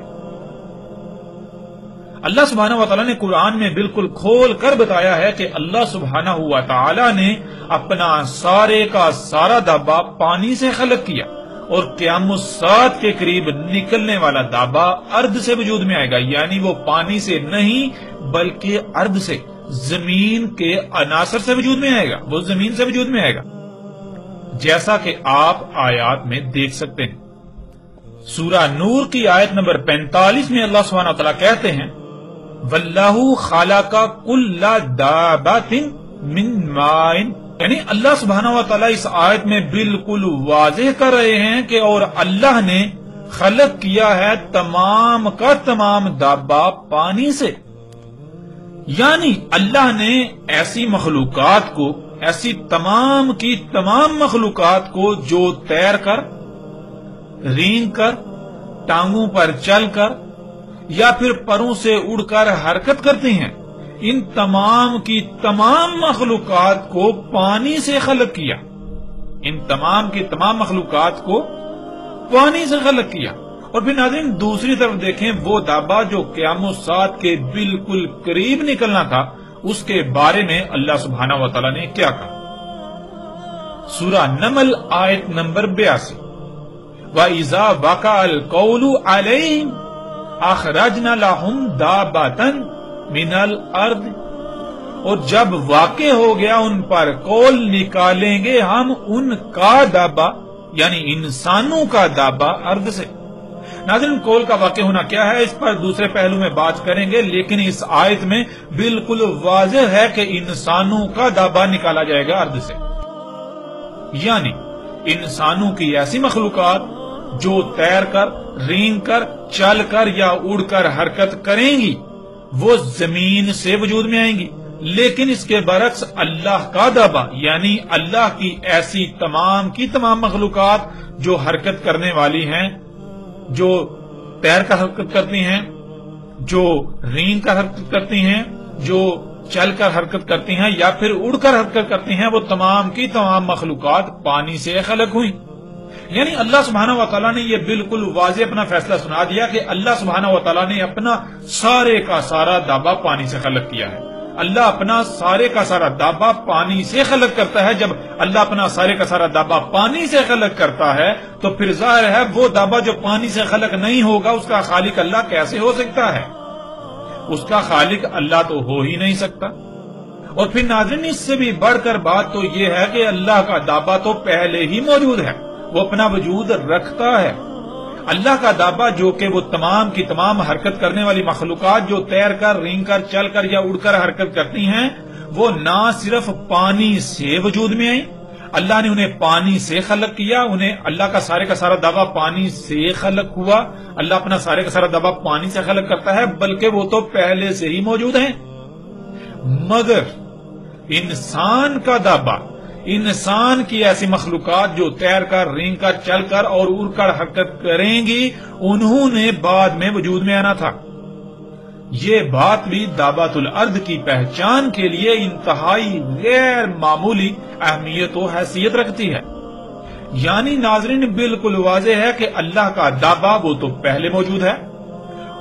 اللہ سبحانہ و تعالیٰ نے قرآن میں بالکل کھول کر بتایا ہے کہ اللہ سبحانہ و تعالیٰ نے اپنا سارے کا سارا دابا پانی سے خلق کیا، اور قیام الساعت کے قریب نکلنے والا دابا ارض سے وجود میں آئے گا، یعنی وہ پانی سے نہیں بلکہ ارض سے، زمین کے عناصر سے وجود میں آئے گا، وہ زمین سے وجود میں آئے گا، جیسا کہ آپ آیات میں دیکھ سکتے ہیں۔ سورہ نور کی آیت نمبر 45 میں اللہ سبحانہ وتعالیٰ کہتے ہیں وَاللَّهُ خَلَقَ كُلَّ دَابَّةٍ مِّن مَّاءٍ، یعنی اللہ سبحانہ و تعالیٰ اس آیت میں بالکل واضح کر رہے ہیں کہ اور اللہ نے خلق کیا ہے تمام کا تمام دابا پانی سے، یعنی اللہ نے ایسی مخلوقات کو، ایسی تمام کی تمام مخلوقات کو جو تیر کر، رینگ کر، ٹانگوں پر چل کر یا پھر پروں سے اڑ کر حرکت کرتی ہیں، ان تمام کی تمام مخلوقات کو پانی سے خلق کیا، ان تمام کی تمام مخلوقات کو پانی سے خلق کیا۔ اور پھر ناظرین دوسری طرف دیکھیں، وہ دابا جو قیام الساعت کے بالکل قریب نکلنا تھا، اس کے بارے میں اللہ سبحانہ و تعالیٰ نے کیا کہا؟ سورہ نمل آیت نمبر 82 وَإِذَا وَقَعَ الْقَوْلُ عَلَيْهِمْ أَخْرَجْنَا لَهُمْ دَابَّةً مِنَ الْأَرْضِ، اور جب واقع ہو گیا ان پر قول، نکالیں گے ہم ان کا دابا، یعنی انسانوں کا دابا ارض سے۔ ناظرین قول کا واقع ہونا کیا ہے اس پر دوسرے پہلو میں بات کریں گے، لیکن اس آیت میں بالکل واضح ہے کہ انسانوں کا دابا نکالا جائے گا ارض سے، یعنی انسانوں کی ایسی مخلوقات جو تیر کر، رینگ کر، چل کر یا اڑ کر حرکت کریں گی وہ زمین سے وجود میں آئیں گی، لیکن اس کے برعکس اللہ کا دابا، یعنی اللہ کی ایسی تمام کی تمام مخلوقات جو حرکت کرنے والی ہیں، جو تیر کر حرکت کرتی ہیں، جو رینگ کر حرکت کرتی ہیں، جو چل کر حرکت کرتی ہیں یا پھر اڑ کر حرکت کرتی ہیں، وہ تمام کی تمام مخلوقات پانی سے خلق ہوئی۔ یعنی اللہ سبحانہ و تعالیٰ نے یہ بالکل واضح اپنا فیصلہ سنا دیا کہ اللہ سبحانہ و تعالیٰ نے اپنا سارے کا سارا دابا پانی سے خلق کیا ہے۔ اللہ اپنا سارے کا سارا دابا پانی سے خلق کرتا ہے۔ جب اللہ اپنا سارے کا سارا دابا پانی سے خلق کرتا ہے تو پھر ظاہر ہے وہ دابا جو پانی سے خلق نہیں ہوگا اس کا خالق اللہ کیسے ہو سکتا ہے؟ اس کا خالق اللہ تو ہو ہی نہیں سکتا۔ اور پھر ناظرین اس سے بھی بڑھ کر بات تو یہ ہے کہ اللہ کا دابا تو پہلے ہی موجود ہے، وہ اپنا وجود رکھتا ہے۔ اللہ کا دابا جو کہ وہ تمام کی تمام حرکت کرنے والی مخلوقات جو تیر کر، رینگ کر، چل کر یا اڑ کر حرکت کرتی ہیں، وہ نہ صرف پانی سے وجود میں آئی، اللہ نے انہیں پانی سے خلق کیا، انہیں اللہ کا سارے کا سارا دابا پانی سے خلق ہوا، اللہ اپنا سارے کا سارا دابا پانی سے خلق کرتا ہے، بلکہ وہ تو پہلے سے ہی موجود ہیں۔ مگر انسان کا دابا، انسان کی ایسی مخلوقات جو تیر کر، رینگ کر، چل کر اور اڑ کر حرکت کریں گی، انہوں نے بعد میں وجود میں آنا تھا۔ یہ بات بھی دابۃ الارض کی پہچان کے لیے انتہائی غیر معمولی اہمیت و حیثیت رکھتی ہے۔ یعنی ناظرین بالکل واضح ہے کہ اللہ کا دابا وہ تو پہلے موجود ہے،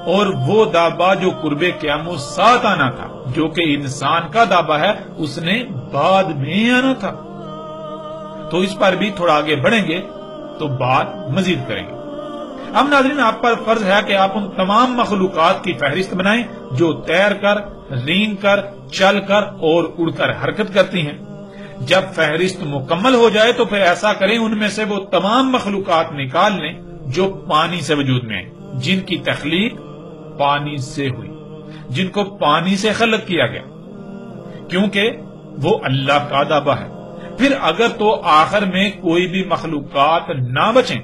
اور وہ دابا جو قرب قیام الساعت آنا تھا، جو کہ انسان کا دابا ہے، اس نے بعد میں آنا تھا۔ تو اس پر بھی تھوڑا آگے بڑھیں گے تو بات مزید کریں گے۔ اب ناظرین آپ پر فرض ہے کہ آپ ان تمام مخلوقات کی فہرست بنائیں جو تیر کر، رینگ کر، چل کر اور اڑ کر حرکت کرتی ہیں۔ جب فہرست مکمل ہو جائے تو پھر ایسا کریں ان میں سے وہ تمام مخلوقات نکال لیں جو پانی سے وجود میں ہیں، جن کی تخلیق پانی سے ہوئی، جن کو پانی سے خلق کیا گیا، کیونکہ وہ اللہ کا دابا ہے۔ پھر اگر تو آخر میں کوئی بھی مخلوقات نہ بچیں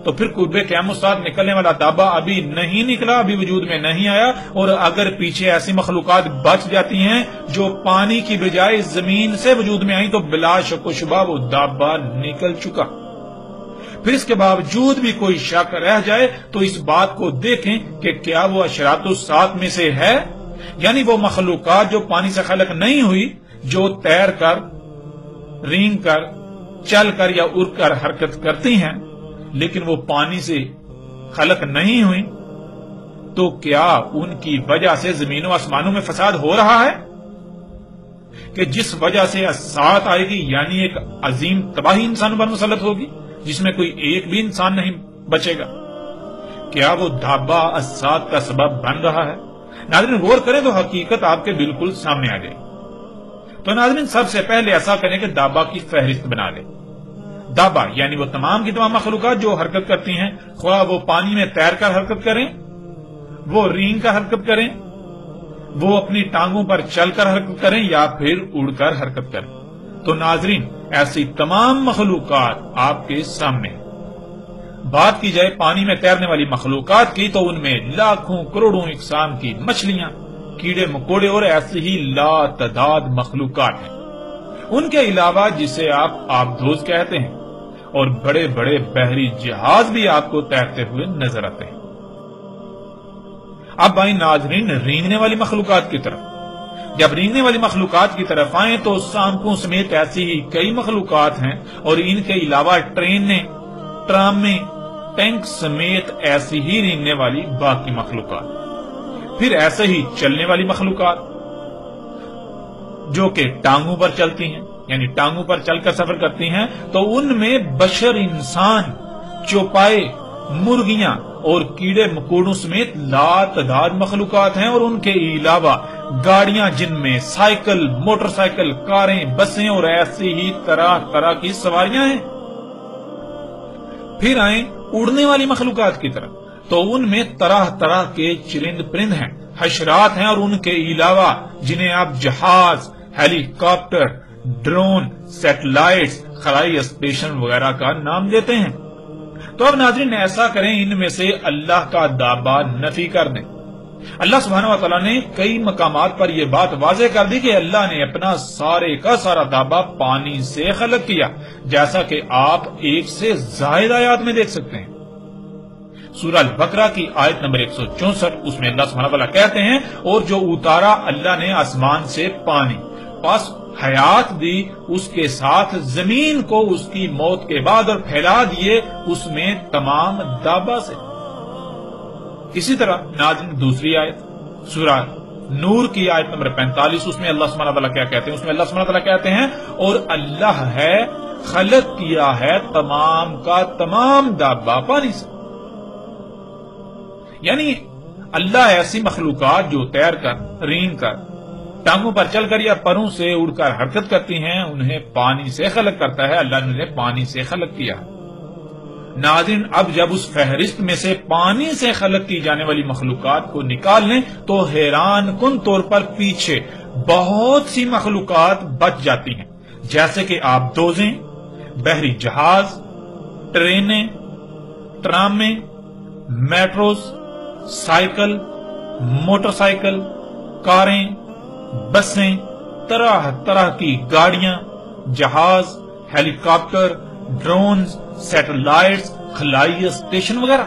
تو پھر قرب قیامت ساتھ نکلنے والا دابا ابھی نہیں نکلا، ابھی وجود میں نہیں آیا، اور اگر پیچھے ایسی مخلوقات بچ جاتی ہیں جو پانی کی بجائے زمین سے وجود میں آئی تو بلا شک و شبہ وہ دابا نکل چکا۔ پھر اس کے باوجود بھی کوئی شک رہ جائے تو اس بات کو دیکھیں کہ کیا وہ اشراط الساعۃ میں سے ہے، یعنی وہ مخلوقات جو پانی سے خلق نہیں ہوئی، جو تیر کر، رینگ کر، چل کر یا اڑ کر حرکت کرتی ہیں لیکن وہ پانی سے خلق نہیں ہوئی، تو کیا ان کی وجہ سے زمین و آسمانوں میں فساد ہو رہا ہے کہ جس وجہ سے الساعۃ آئے گی، یعنی ایک عظیم تباہی انسانوں پر مسلط ہوگی جس میں کوئی ایک بھی انسان نہیں بچے گا؟ کیا وہ دابا الساعۃ کا سبب بن رہا ہے؟ ناظرین غور کریں تو حقیقت آپ کے بالکل سامنے آ جائے۔ تو ناظرین سب سے پہلے ایسا کریں کہ دابا کی فہرست بنا لیں۔ دابا یعنی وہ تمام کی تمام مخلوقات جو حرکت کرتی ہیں، خواہ وہ پانی میں تیر کر حرکت کریں، وہ رینگ کر حرکت کریں، وہ اپنی ٹانگوں پر چل کر حرکت کریں یا پھر اڑ کر حرکت کریں۔ تو ناظرین ایسی تمام مخلوقات آپ کے سامنے ہیں۔ بات کی جائے پانی میں تیرنے والی مخلوقات کی تو ان میں لاکھوں کروڑوں اقسام کی مچھلیاں، کیڑے مکوڑے اور ایسی ہی لا تعداد مخلوقات ہیں۔ ان کے علاوہ جسے آپ آبدوز کہتے ہیں اور بڑے بڑے بحری جہاز بھی آپ کو تیرتے ہوئے نظر آتے ہیں۔ اب آئیں ناظرین رینگنے والی مخلوقات کی طرف۔ جب رینگنے والی مخلوقات کی طرف آئیں تو سانپوں سمیت ایسی ہی کئی مخلوقات ہیں، اور ان کے علاوہ ٹرینیں، ٹرامیں، ٹینک سمیت ایسی ہی رینگنے والی باقی مخلوقات۔ پھر ایسے ہی چلنے والی مخلوقات جو کہ ٹانگوں پر چلتی ہیں، یعنی ٹانگوں پر چل کر سفر کرتی ہیں، تو ان میں بشر، انسان، چوپائے، مرغیاں اور کیڑے مکوڑوں سمیت لا تعداد مخلوقات ہیں، اور ان کے علاوہ گاڑیاں جن میں سائیکل، موٹر سائیکل، کاریں، بسیں اور ایسی ہی طرح طرح کی سواریاں ہیں۔ پھر آئیں اڑنے والی مخلوقات کی طرف، تو ان میں طرح طرح کے چرند پرند ہیں، حشرات ہیں، اور ان کے علاوہ جنہیں آپ جہاز، ہیلی کاپٹر، ڈرون، سیٹلائٹس، خلائی اسٹیشن وغیرہ کا نام دیتے ہیں۔ تو اب ناظرین ایسا کریں ان میں سے اللہ کا دابا نفی کر دیں۔ اللہ سبحانہ وتعالی نے کئی مقامات پر یہ بات واضح کر دی کہ اللہ نے اپنا سارے کا سارا دابا پانی سے خلق کیا، جیسا کہ آپ ایک سے زائد آیات میں دیکھ سکتے ہیں۔ سورہ البقرہ کی آیت نمبر 164، اس میں اللہ سبحانہ وتعالی کہتے ہیں، اور جو اتارا اللہ نے آسمان سے پانی، پس حیات دی اس کے ساتھ زمین کو اس کی موت کے بعد، اور پھیلا دیے اس میں تمام دابا سے۔ اسی طرح ناظرین دوسری آیت سورہ نور کی آیت نمبر 45، اس میں اللہ سبحانہ وتعالی کیا کہتے ہیں؟ اس میں اللہ سبحانہ وتعالی کہتے ہیں، اور اللہ ہے خلق کیا ہے تمام کا تمام دابا پانی سے۔ یعنی اللہ ایسی مخلوقات جو تیر کر، رینگ کر، ٹانگوں پر چل کر یا پروں سے اڑ کر حرکت کرتی ہیں، انہیں پانی سے خلق کرتا ہے۔ اللہ نے انہیں پانی سے خلق کیا۔ ناظرین اب جب اس فہرست میں سے پانی سے خلق کی جانے والی مخلوقات کو نکال لیں تو حیران کن طور پر پیچھے بہت سی مخلوقات بچ جاتی ہیں، جیسے کہ آبدوزیں، بحری جہاز، ٹرینیں، ٹرامیں، میٹروز، سائیکل، موٹر سائیکل، کاریں، بسیں، طرح طرح کی گاڑیاں، جہاز، ہیلی کاپٹر، ڈرونز، سیٹلائٹس، خلائی اسٹیشن وغیرہ۔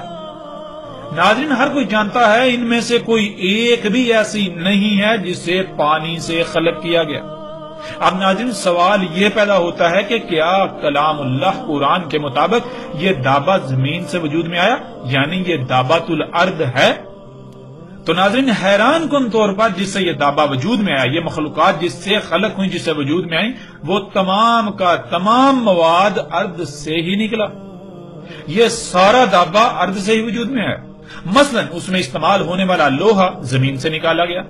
ناظرین ہر کوئی جانتا ہے ان میں سے کوئی ایک بھی ایسی نہیں ہے جسے پانی سے خلق کیا گیا۔ اب ناظرین سوال یہ پیدا ہوتا ہے کہ کیا کلام اللہ قرآن کے مطابق یہ دابا زمین سے وجود میں آیا، یعنی یہ دابۃ الارض ہے؟ تو ناظرین حیران کن طور پر جس سے یہ دابا وجود میں آیا، یہ مخلوقات جس سے خلق ہوئی، جس سے وجود میں آئی، وہ تمام کا تمام مواد ارض سے ہی نکلا۔ یہ سارا دابا ارض سے ہی وجود میں آیا۔ مثلا اس میں استعمال ہونے والا لوہا زمین سے نکالا گیا،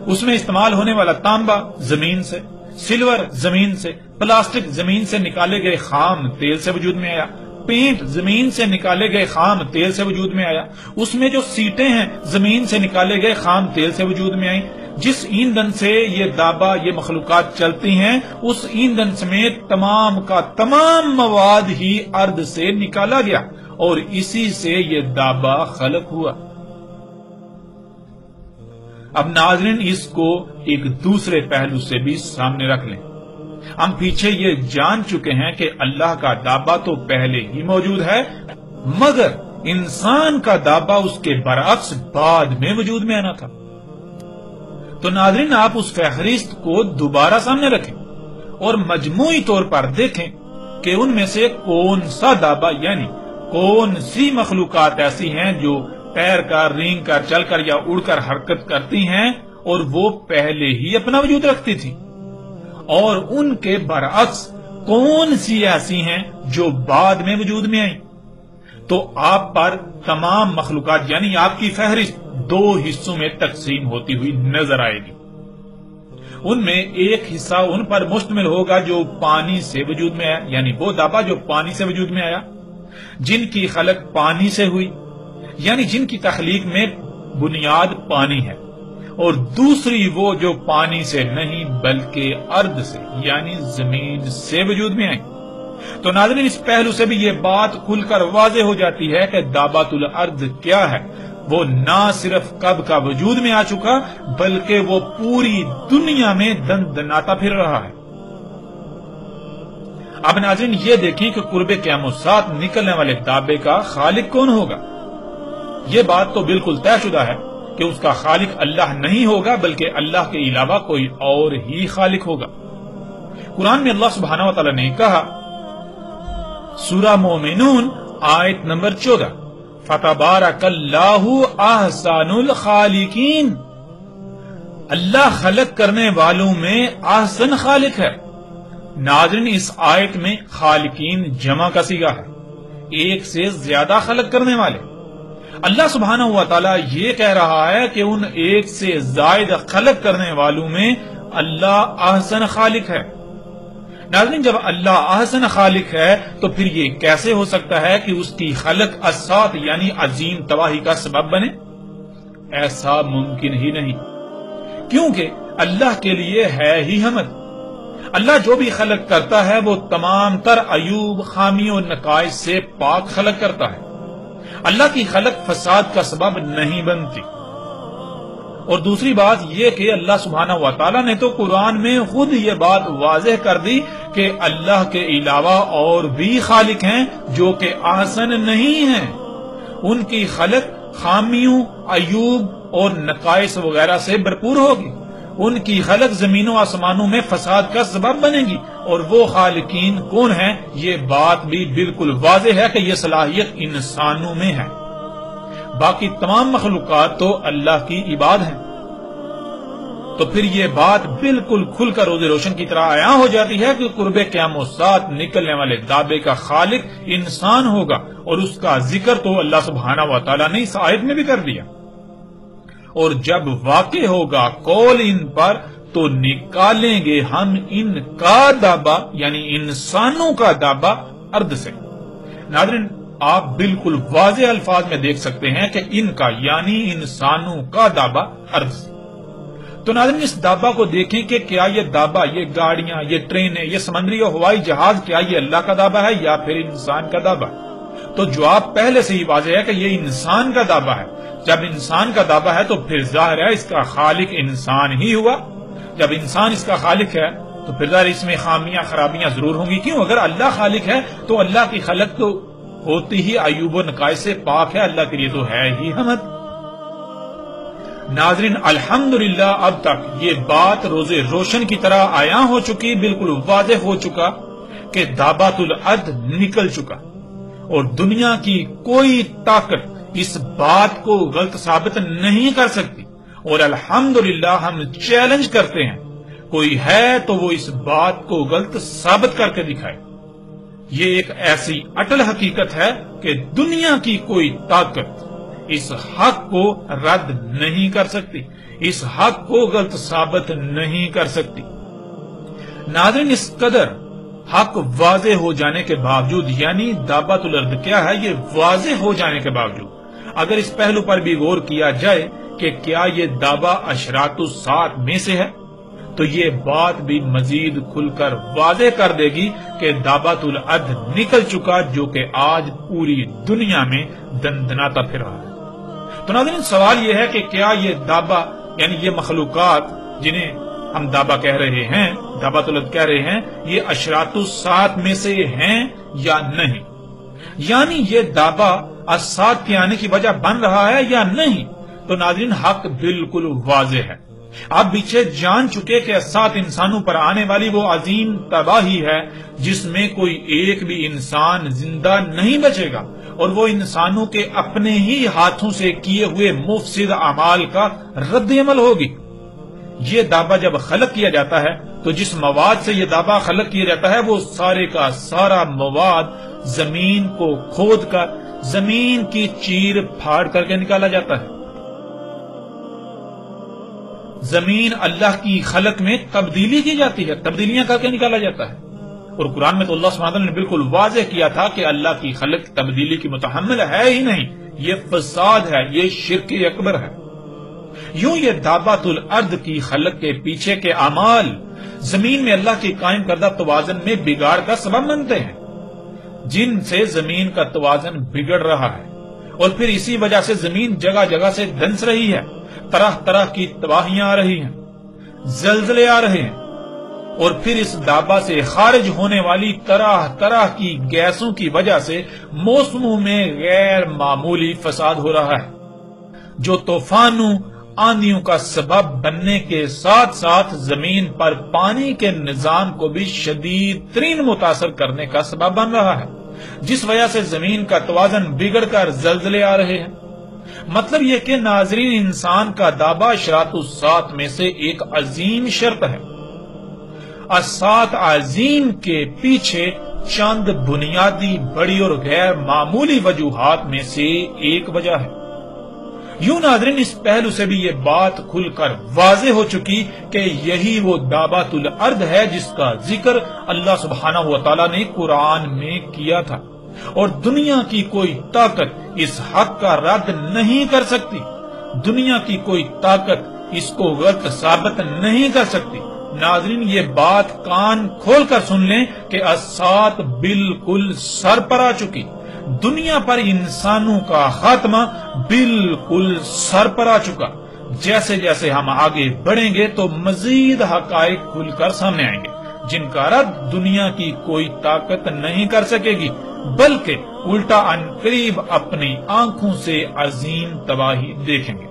اس میں استعمال ہونے والا تانبا زمین سے، سلور زمین سے، پلاسٹک زمین سے نکالے گئے خام تیل سے وجود میں آیا، پینٹ زمین سے نکالے گئے خام تیل سے وجود میں آیا، اس میں جو سیٹیں ہیں زمین سے نکالے گئے خام تیل سے وجود میں آئیں، جس ایندھن سے یہ دابہ یہ مخلوقات چلتی ہیں اس ایندھن سمیت تمام کا تمام مواد ہی ارض سے نکالا گیا اور اسی سے یہ دابہ خلق ہوا۔ اب ناظرین اس کو ایک دوسرے پہلو سے بھی سامنے رکھ لیں۔ ہم پیچھے یہ جان چکے ہیں کہ اللہ کا دابہ تو پہلے ہی موجود ہے، مگر انسان کا دابہ اس کے برعکس بعد میں وجود میں آنا تھا۔ تو ناظرین آپ اس فہرست کو دوبارہ سامنے رکھیں اور مجموعی طور پر دیکھیں کہ ان میں سے کون سا دابہ یعنی کون سی مخلوقات ایسی ہیں جو تیر کر، رینگ کر، چل کر یا اڑ کر حرکت کرتی ہیں اور وہ پہلے ہی اپنا وجود رکھتی تھی، اور ان کے برعکس کون سی ایسی ہیں جو بعد میں وجود میں آئیں۔ تو آپ پر تمام مخلوقات یعنی آپ کی فہرست دو حصوں میں تقسیم ہوتی ہوئی نظر آئے گی۔ ان میں ایک حصہ ان پر مشتمل ہوگا جو پانی سے وجود میں آیا، یعنی وہ دابہ جو پانی سے وجود میں آیا، جن کی خلق پانی سے ہوئی، یعنی جن کی تخلیق میں بنیاد پانی ہے، اور دوسری وہ جو پانی سے نہیں بلکہ ارض سے یعنی زمین سے وجود میں آئی۔ تو ناظرین اس پہلو سے بھی یہ بات کھل کر واضح ہو جاتی ہے کہ دابۃ الارض کیا ہے۔ وہ نہ صرف کب کا وجود میں آ چکا بلکہ وہ پوری دنیا میں دندناتا پھر رہا ہے۔ اب ناظرین یہ دیکھیں کہ قرب قیامت ساتھ نکلنے والے دابے کا خالق کون ہوگا۔ یہ بات تو بالکل طے شدہ ہے کہ اس کا خالق اللہ نہیں ہوگا بلکہ اللہ کے علاوہ کوئی اور ہی خالق ہوگا۔ قرآن میں اللہ سبحانہ و تعالی نے کہا، سورہ مومنون آیت نمبر 14، فَتَبَارَكَ اللَّهُ أَحْسَنُ الْخَالِقِينَ، اللہ خلق کرنے والوں میں احسن خالق ہے۔ ناظرین اس آیت میں خالقین جمع کا صیغہ ہے، ایک سے زیادہ خلق کرنے والے۔ اللہ سبحانہ و تعالیٰ یہ کہہ رہا ہے کہ ان ایک سے زائد خلق کرنے والوں میں اللہ احسن خالق ہے۔ ناظرین جب اللہ احسن خالق ہے تو پھر یہ کیسے ہو سکتا ہے کہ اس کی خلق اسات یعنی عظیم تباہی کا سبب بنے؟ ایسا ممکن ہی نہیں، کیونکہ اللہ کے لیے ہے ہی حمد۔ اللہ جو بھی خلق کرتا ہے وہ تمام تر عیوب، خامیوں اور نقائص سے پاک خلق کرتا ہے۔ اللہ کی خلق فساد کا سبب نہیں بنتی۔ اور دوسری بات یہ کہ اللہ سبحانہ و تعالیٰ نے تو قرآن میں خود یہ بات واضح کر دی کہ اللہ کے علاوہ اور بھی خالق ہیں جو کہ احسن نہیں ہیں، ان کی خلق خامیوں، عیوب اور نقائص وغیرہ سے بھرپور ہوگی، ان کی خلق زمین و آسمانوں میں فساد کا سبب بنے گی، اور وہ خالقین کون ہیں یہ بات بھی بالکل واضح ہے کہ یہ صلاحیت انسانوں میں ہے، باقی تمام مخلوقات تو اللہ کی عباد ہیں۔ تو پھر یہ بات بالکل کھل کر روز روشن کی طرح عیاں ہو جاتی ہے کہ قرب قیامت ساتھ نکلنے والے دابے کا خالق انسان ہوگا، اور اس کا ذکر تو اللہ سبحانہ و تعالیٰ نے اس آیت میں بھی کر دیا۔ اور جب واقع ہوگا قول ان پر تو نکالیں گے ہم ان کا دابہ یعنی انسانوں کا دابہ ارض سے۔ ناظرین آپ بالکل واضح الفاظ میں دیکھ سکتے ہیں کہ ان کا یعنی انسانوں کا دابہ ارض سے۔ تو ناظرین اس دابہ کو دیکھیں کہ کیا یہ دابہ، یہ گاڑیاں، یہ ٹرینیں، یہ سمندری اور ہوائی جہاز کیا یہ اللہ کا دابہ ہے یا پھر انسان کا دابہ؟ تو جواب پہلے سے ہی واضح ہے کہ یہ انسان کا دابہ ہے۔ جب انسان کا دابہ ہے تو پھر ظاہر ہے اس کا خالق انسان ہی ہوا۔ جب انسان اس کا خالق ہے تو پھر ظاہر اس میں خامیاں خرابیاں ضرور ہوں گی، کیوں؟ اگر اللہ خالق ہے تو اللہ کی خلق تو ہوتی ہی عیوب و نقائص سے پاک ہے، اللہ کے لیے تو ہے ہی حمد۔ ناظرین الحمدللہ اب تک یہ بات روز روشن کی طرح عیاں ہو چکی، بالکل واضح ہو چکا کہ دابۃ الارض نکل چکا، اور دنیا کی کوئی طاقت اس بات کو غلط ثابت نہیں کر سکتی، اور الحمدللہ ہم چیلنج کرتے ہیں کوئی ہے تو وہ اس بات کو غلط ثابت کر کے دکھائے۔ یہ ایک ایسی اٹل حقیقت ہے کہ دنیا کی کوئی طاقت اس حق کو رد نہیں کر سکتی، اس حق کو غلط ثابت نہیں کر سکتی۔ ناظرین اس قدر حق واضح ہو جانے کے باوجود یعنی دابۃ الارض کیا ہے یہ واضح ہو جانے کے باوجود اگر اس پہلو پر بھی غور کیا جائے کہ کیا یہ دعویٰ اشراط الساعت میں سے ہے، تو یہ بات بھی مزید کھل کر واضح کر دے گی کہ دعوۃ الارض نکل چکا، جو کہ آج پوری دنیا میں دندناتا پھر رہا ہے۔ تو ناظرین، سوال یہ ہے کہ کیا یہ دعویٰ، یعنی یہ مخلوقات جنہیں ہم دعویٰ کہہ رہے ہیں، دعوۃ الارض کہہ رہے ہیں، یہ اشراط الساعت میں سے ہیں یا نہیں؟ یعنی یہ دعویٰ الساعت کے آنے کی وجہ بن رہا ہے یا نہیں؟ تو ناظرین، حق بالکل واضح ہے۔ آپ پیچھے جان چکے کہ الساعت انسانوں پر آنے والی وہ عظیم تباہی ہے جس میں کوئی ایک بھی انسان زندہ نہیں بچے گا، اور وہ انسانوں کے اپنے ہی ہاتھوں سے کیے ہوئے مفسد اعمال کا رد عمل ہوگی۔ یہ دعویٰ جب خلق کیا جاتا ہے تو جس مواد سے یہ دعویٰ خلق کیا جاتا ہے وہ سارے کا سارا مواد زمین کو کھود کر زمین کی چیر پھاڑ کر کے نکالا جاتا ہے۔ زمین اللہ کی خلق میں تبدیلی کی جاتی ہے، تبدیلیاں کر کے نکالا جاتا ہے، اور قرآن میں تو اللہ سبحانہ وتعالی نے بالکل واضح کیا تھا کہ اللہ کی خلق تبدیلی کی متحمل ہے ہی نہیں، یہ فساد ہے، یہ شرک اکبر ہے۔ یوں یہ دعوۃ الارض کی خلق کے پیچھے کے اعمال زمین میں اللہ کی قائم کردہ توازن میں بگاڑ کا سبب بنتے ہیں، جن سے زمین کا توازن بگڑ رہا ہے، اور پھر اسی وجہ سے زمین جگہ جگہ سے دھنس رہی ہے، طرح طرح کی تباہیاں آ رہی ہیں، زلزلے آ رہے ہیں، اور پھر اس دعویٰ سے خارج ہونے والی طرح طرح کی گیسوں کی وجہ سے موسموں میں غیر معمولی فساد ہو رہا ہے، جو طوفانوں آندھیوں کا سبب بننے کے ساتھ ساتھ زمین پر پانی کے نظام کو بھی شدید ترین متاثر کرنے کا سبب بن رہا ہے، جس وجہ سے زمین کا توازن بگڑ کر زلزلے آ رہے ہیں۔ مطلب یہ کہ ناظرین، انسان کا دعویٰ اشراط الساعت میں سے ایک عظیم شرط ہے۔ الساعت عظیم کے پیچھے چند بنیادی بڑی اور غیر معمولی وجوہات میں سے ایک وجہ ہے۔ یوں ناظرین، اس پہلو سے بھی یہ بات کھل کر واضح ہو چکی کہ یہی وہ دعوۃ الارض ہے جس کا ذکر اللہ سبحانہ و تعالی نے قرآن میں کیا تھا، اور دنیا کی کوئی طاقت اس حق کا رد نہیں کر سکتی، دنیا کی کوئی طاقت اس کو غلط ثابت نہیں کر سکتی۔ ناظرین، یہ بات کان کھول کر سن لیں کہ الساعت بالکل سر پر آ چکی، دنیا پر انسانوں کا خاتمہ بالکل سر پر آ چکا۔ جیسے جیسے ہم آگے بڑھیں گے تو مزید حقائق کھل کر سامنے آئیں گے، جن کا رد دنیا کی کوئی طاقت نہیں کر سکے گی، بلکہ الٹا عنقریب اپنی آنکھوں سے عظیم تباہی دیکھیں گے۔